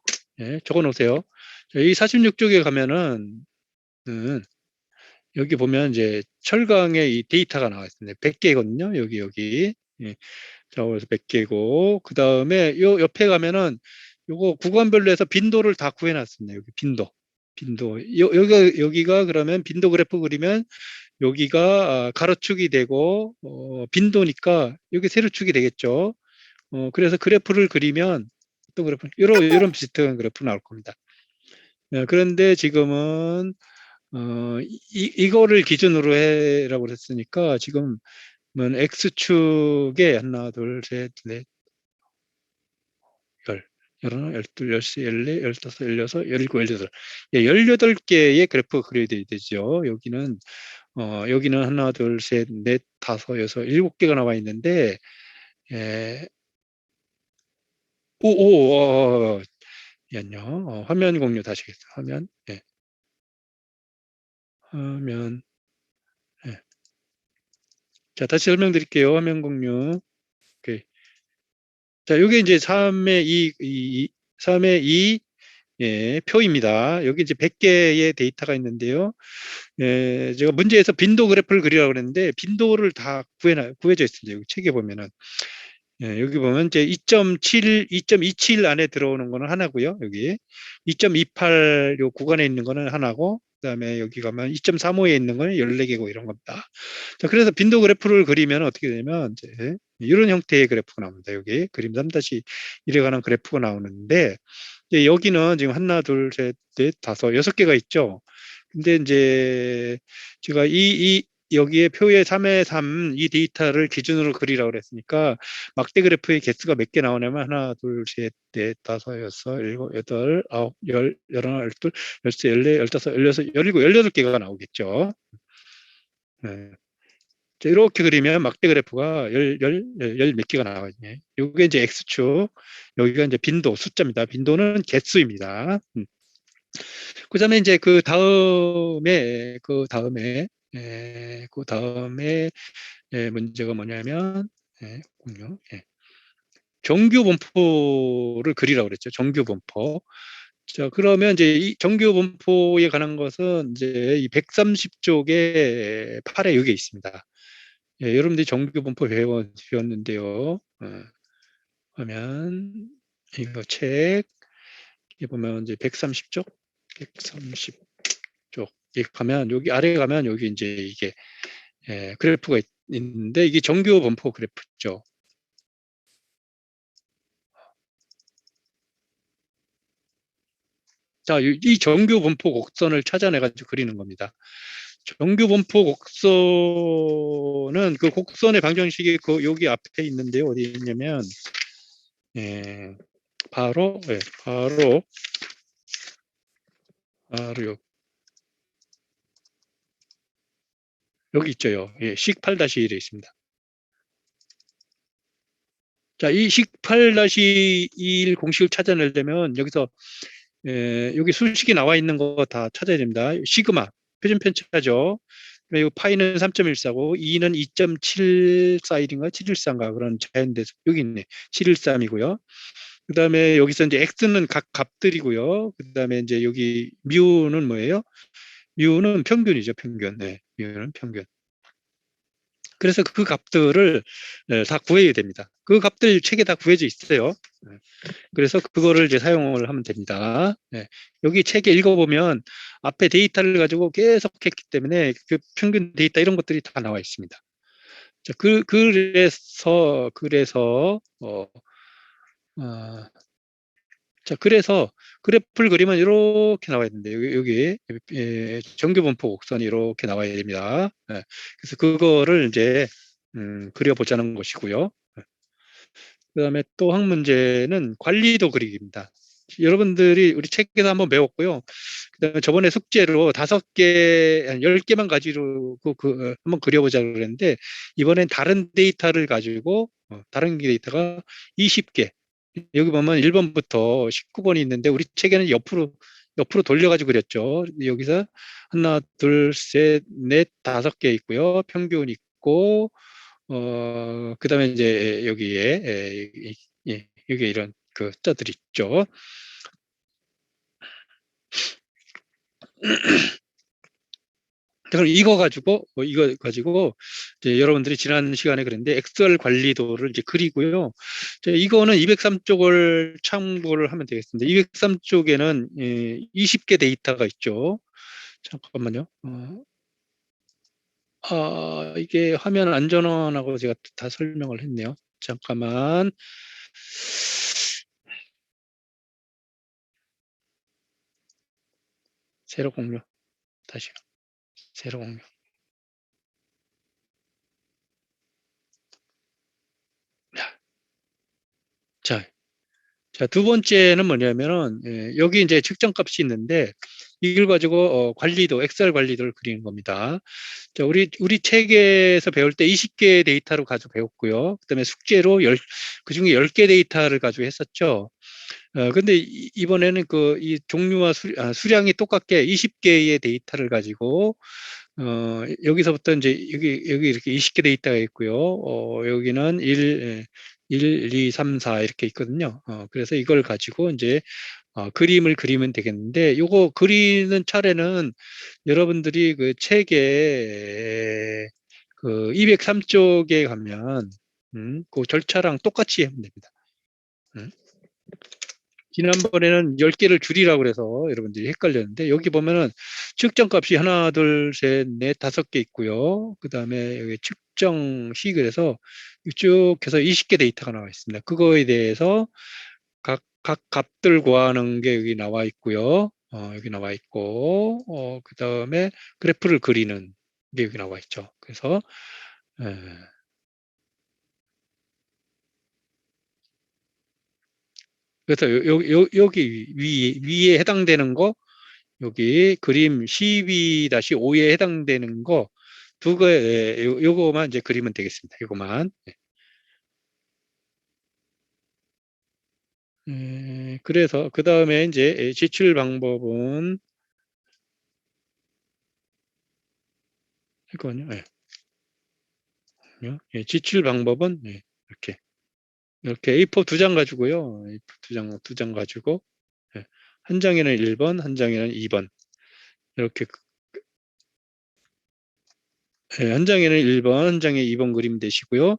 적어 놓으세요. 이 46쪽에 가면은 여기 보면 이제 철강의 이 데이터가 나와 있습니다. 100개거든요. 여기. 예. 자, 그래서 100개고 그 다음에 요 옆에 가면은 요거 구간별로 해서 빈도를 다 구해놨습니다. 여기 빈도. 여기가 그러면 빈도 그래프 그리면 여기가 가로축이 되고 빈도니까 여기 세로축이 되겠죠. 그래서 그래프를 그리면 또 그래프 이런 비슷한 그래프 나올 겁니다. 그런데 지금은 이거를 기준으로 해라고 그랬으니까 지금은 X축에 하나, 둘, 셋, 넷, 열, 열하나, 열둘, 열세, 열네, 열다섯, 열여섯, 열일곱, 열여덟. 18개의 그래프가 그려야 되죠. 여기는 하나, 둘, 셋, 넷, 다섯, 여섯, 7개가 나와 있는데, 에, 미안요. 화면 공유 다시 하겠습니다. 화면, 예. 자, 다시 설명드릴게요. 화면 공유. 오케이. 자, 이게 이제 3의 3의 2, 표입니다. 여기 이제 100개의 데이터가 있는데요. 제가 문제에서 빈도 그래프를 그리라고 그랬는데, 빈도를 다 구해져 있습니다. 여기 책에 보면은. 여기 보면 이제 2.27 안에 들어오는 거는 하나고요. 여기 2.28 요 구간에 있는 거는 하나고, 그다음에 여기 가면 2.35에 있는 거는 14개고 이런 겁니다. 자, 그래서 빈도 그래프를 그리면 어떻게 되냐면 이제 이런 형태의 그래프가 나옵니다. 여기 그림 3-1에 관한 그래프가 나오는데 여기는 지금 하나, 둘, 셋, 넷, 다섯, 6개가 있죠. 근데 이제 제가 여기에 표에 3의 3 이 데이터를 기준으로 그리라고 그랬으니까 막대 그래프의 개수가 몇 개 나오냐면 하나, 둘, 셋, 넷, 다섯, 여섯, 일곱, 여덟, 아홉, 열, 열하나, 열둘, 열세, 열네, 열다섯, 열여섯, 열일곱, 18개가 나오겠죠. 네. 자, 이렇게 그리면 막대 그래프가 열 몇 개가 나와있네. 이게 이제 X축, 여기가 이제 빈도, 숫자입니다. 빈도는 개수입니다. 그 다음에 이제 그 다음에 문제가 뭐냐면, 공유. 정규 분포를 그리라고 그랬죠. 정규 분포. 자, 그러면 이제 이 정규 분포에 관한 것은 이제 이 130쪽에 8에 여기 있습니다. 예, 여러분들이 정규 분포 배웠는데요. 하면 이거 책 여기 보면 이제 130쪽, 130쪽 이 가면 여기 아래 가면 여기 이제 이게 그래프가 있는데 이게 정규 분포 그래프죠. 자, 이 정규 분포 곡선을 찾아내 가지고 그리는 겁니다. 정규 분포 곡선은 그 곡선의 방정식이 그 여기 앞에 있는데요. 어디 있냐면 예, 바로 여기 있죠. 예, 식 8-1에 있습니다. 자, 이 식 8-2일 공식을 찾아내려면 여기서 여기 수식이 나와 있는 거 다 찾아야 됩니다. 시그마 표준 편차죠. 그리고 파이는 3.145, E는 2.741인가 714인가 그런 자연대속 여기 있네. 713이고요. 그 다음에 여기서 이제 X는 각 값들이고요. 그 다음에 이제 여기 뮤는 뭐예요? 뮤는 평균이죠, 평균. 네, 뮤는 평균. 그래서 그 값들을 다 구해야 됩니다. 그 값들 책에 다 구해져 있어요. 네. 그래서 그거를 이제 사용을 하면 됩니다. 네. 여기 책에 읽어보면 앞에 데이터를 가지고 계속 했기 때문에 그 평균 데이터 이런 것들이 다 나와 있습니다. 자, 어, 자, 그래서 그래프를 그리면 이렇게 나와야 되는데 여기 정규 분포 곡선이 이렇게 나와야 됩니다. 예, 그래서 그거를 이제 그려보자는 것이고요. 그다음에 또 한 문제는 관리도 그리기입니다. 여러분들이 우리 책에서 한번 배웠고요. 그다음에 저번에 숙제로 5개, 10개만 가지고 한번 그려보자 그랬는데 이번엔 다른 데이터를 가지고 다른 데이터가 20개. 여기 보면 1번부터 19번이 있는데 우리 책에는 옆으로 돌려가지고 그렸죠. 여기서 하나, 둘, 셋, 넷, 5개 있고요. 평균 있고 그다음에 이제 여기에 여기 이런 그 숫자들이 있죠. 그럼 이거 가지고 이제 여러분들이 지난 시간에 그랬는데 엑셀 관리도를 이제 그리고요. 이거는 203쪽을 참고를 하면 되겠습니다. 203쪽에는 20개 데이터가 있죠. 잠깐만요. 이게 화면 안전원하고 제가 다 설명을 했네요. 잠깐만. 새로 공유. 다시요. 새로 공유. 자, 자, 두 번째는 뭐냐면은 여기 이제 측정값이 있는데 이걸 가지고 관리도 엑셀 관리도를 그리는 겁니다. 자, 우리 책에서 배울 때 20개 데이터로 가지고 배웠고요. 그다음에 숙제로 그중에 10개 데이터를 가지고 했었죠. 근데 이번에는 이 종류와 수량이 똑같게 20개의 데이터를 가지고 여기서부터 이제 여기 이렇게 20개 데이터가 있고요. 여기는 2, 3, 4 이렇게 있거든요. 그래서 이걸 가지고 이제 그림을 그리면 되겠는데 요거 그리는 차례는 여러분들이 그 책에 그 203쪽에 가면 그 절차랑 똑같이 하면 됩니다. 음. 지난번에는 10개를 줄이라고 그래서 여러분들이 헷갈렸는데 여기 보면은 측정값이 하나, 둘, 셋, 넷, 5개 있고요. 그 다음에 여기 측정시 그래서 쭉 해서 20개 데이터가 나와 있습니다. 그거에 대해서 각 값들 구하는 게 여기 나와 있고요. 여기 나와 있고, 그 다음에 그래프를 그리는 게 여기 나와 있죠. 그래서, 에, 그래서 여기 위에 해당되는 거, 여기 그림 12-5에 해당되는 거, 요거만 이제 그리면 되겠습니다. 요거만. 그래서, 그 다음에 이제 지출 방법은, 이거는요. 예, 지출 방법은 이렇게. 이렇게 A4 두 장 가지고요. A4 두 장 가지고, 예, 한 장에는 1번, 한 장에는 2번. 이렇게, 예, 한 장에는 1번, 한 장에 2번 그림 되시고요.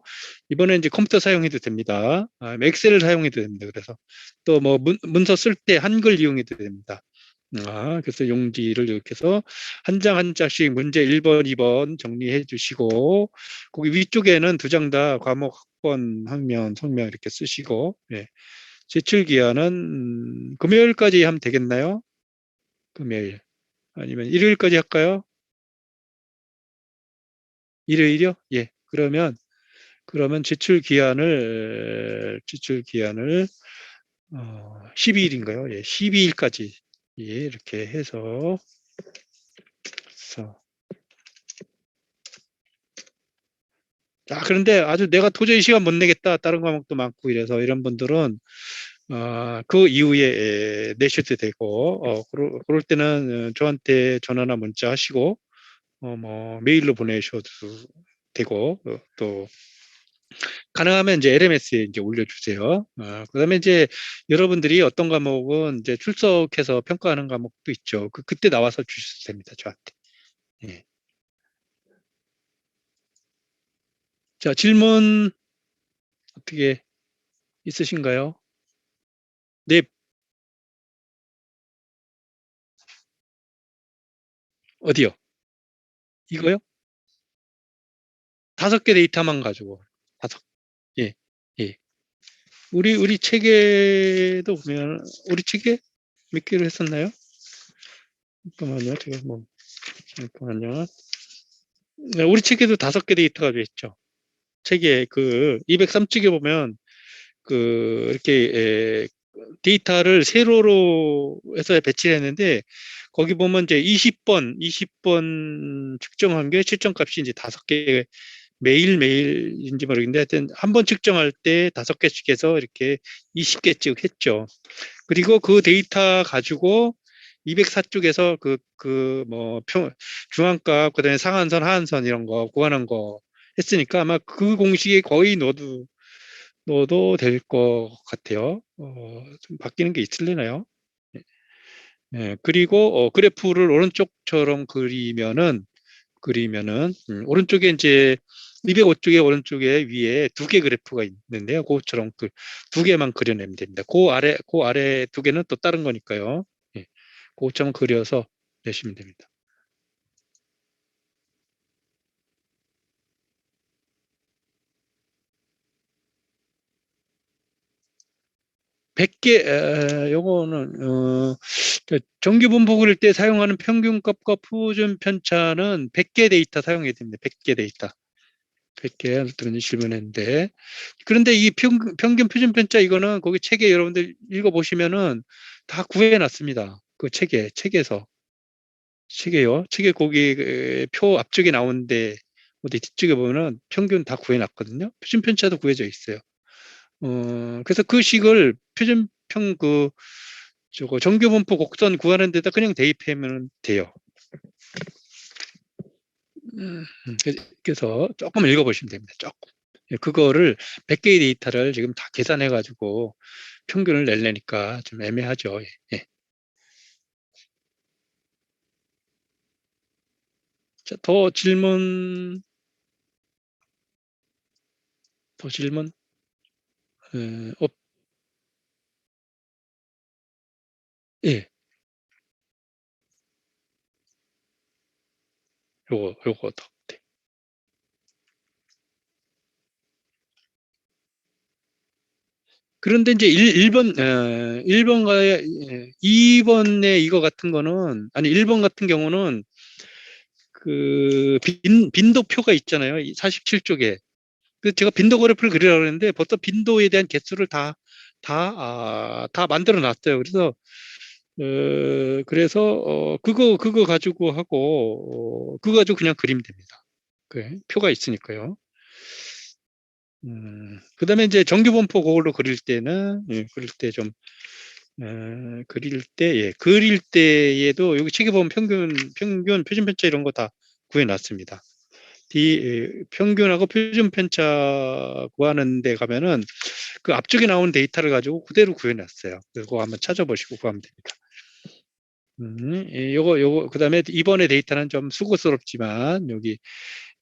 이번에 이제 컴퓨터 사용해도 됩니다. 엑셀 사용해도 됩니다. 그래서 또 뭐 문서 쓸 때 한글 이용해도 됩니다. 그래서 용지를 이렇게 해서 한 장 한 장씩 문제 1번, 2번 정리해 주시고, 거기 위쪽에는 두 장 다 과목 학번, 학년, 성명 이렇게 쓰시고, 예. 제출 기한은 금요일까지 하면 되겠나요? 금요일. 아니면 일요일까지 할까요? 일요일이요? 예. 그러면 제출 기한을 12일인가요? 예, 12일까지 예, 이렇게 해서 그런데 아주 내가 도저히 시간 못 내겠다. 다른 과목도 많고 이래서 이런 분들은 그 이후에 내셔도 되고 그럴 때는 저한테 전화나 문자 하시고 뭐 메일로 보내셔도 되고 또 가능하면 이제 LMS에 이제 올려주세요. 그다음에 이제 여러분들이 어떤 과목은 이제 출석해서 평가하는 과목도 있죠. 그때 나와서 주셔도 됩니다. 저한테. 예. 자, 질문 어떻게 있으신가요? 네, 어디요? 이거요? 5개 데이터만 가지고. 다섯, 예, 예. 우리 책에도 보면, 우리 책에 몇 개를 했었나요? 잠깐만요. 잠깐만요. 네, 우리 책에도 5개 데이터가 있죠. 책에 203쪽에 보면 이렇게 데이터를 세로로 해서 배치를 했는데 거기 보면 이제 20번 측정한 게 실정값이 이제 5개 매일인지 모르겠는데 하여튼 한 번 측정할 때 5개씩 해서 이렇게 20개씩 했죠. 그리고 그 데이터 가지고 204쪽에서 뭐 중앙값 그다음에 상한선 하한선 이런 거 구하는 거 했으니까 아마 그 공식에 거의 넣어도 될 것 같아요. 좀 바뀌는 게 있을려나요? 예, 그리고 그래프를 오른쪽처럼 그리면은 오른쪽에 이제 205쪽에 오른쪽에 위에 2개 그래프가 있는데요. 그것처럼 그 2개만 그려내면 됩니다. 그 아래 2개는 또 다른 거니까요. 예, 그것처럼 그려서 내시면 됩니다. 100개, 요거는, 정규분포 그릴 때 사용하는 평균값과 표준 편차는 100개 데이터 사용해야 됩니다. 100개 데이터. 100개 그런 질문했는데. 그런데 이 평균 표준 편차 이거는 거기 책에 여러분들 읽어보시면은 다 구해놨습니다. 그 책에서. 책에요. 책에 거기 표 앞쪽에 나오는데 어디 뒤쪽에 보면은 평균 다 구해놨거든요. 표준 편차도 구해져 있어요. 그래서 그 식을 표준평 저거 정규분포 곡선 구하는 데다 그냥 대입하면 돼요. 그래서 조금 읽어보시면 됩니다. 조금. 예, 그거를 100개의 데이터를 지금 다 계산해가지고 평균을 내려니까 좀 애매하죠. 예. 자, 더 질문, 없, 예, 요거 더. 네. 그런데 이제 1번과 2번에 이거 같은 거는, 아니, 1번 같은 경우는 빈도표가 있잖아요. 47쪽에. 그 제가 빈도 그래프를 그리라고 했는데 벌써 빈도에 대한 개수를 다 만들어 놨어요. 그래서 그거 가지고 그거 가지고 그냥 그리면 됩니다. 표가 있으니까요. 그다음에 이제 정규분포 그걸로 그릴 때는 그릴 때에도 여기 책에 보면 평균 표준 편차 이런 거 다 구해놨습니다. 평균하고 표준 편차 구하는 데 가면은 그 앞쪽에 나온 데이터를 가지고 그대로 구해놨어요. 그거 한번 찾아보시고 구하면 됩니다. 그다음에 이번에 데이터는 좀 수고스럽지만 여기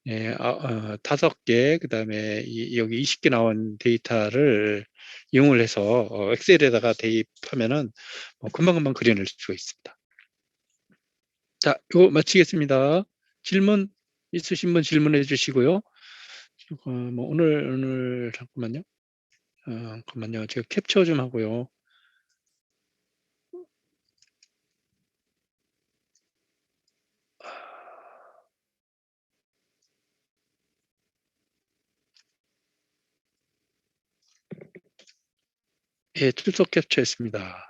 5개, 그다음에 여기 20개 나온 데이터를 이용을 해서 엑셀에다가 대입하면은 금방금방 그려낼 수가 있습니다. 자, 이거 마치겠습니다. 질문 있으신 분 질문해 주시고요. 오늘 잠깐만요. 잠깐만요. 제가 캡처 좀 하고요. 예, 출석 캡처했습니다.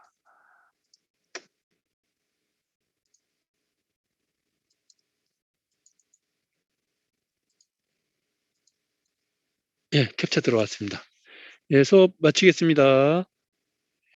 예, 캡처 들어왔습니다. 예, 수업 마치겠습니다.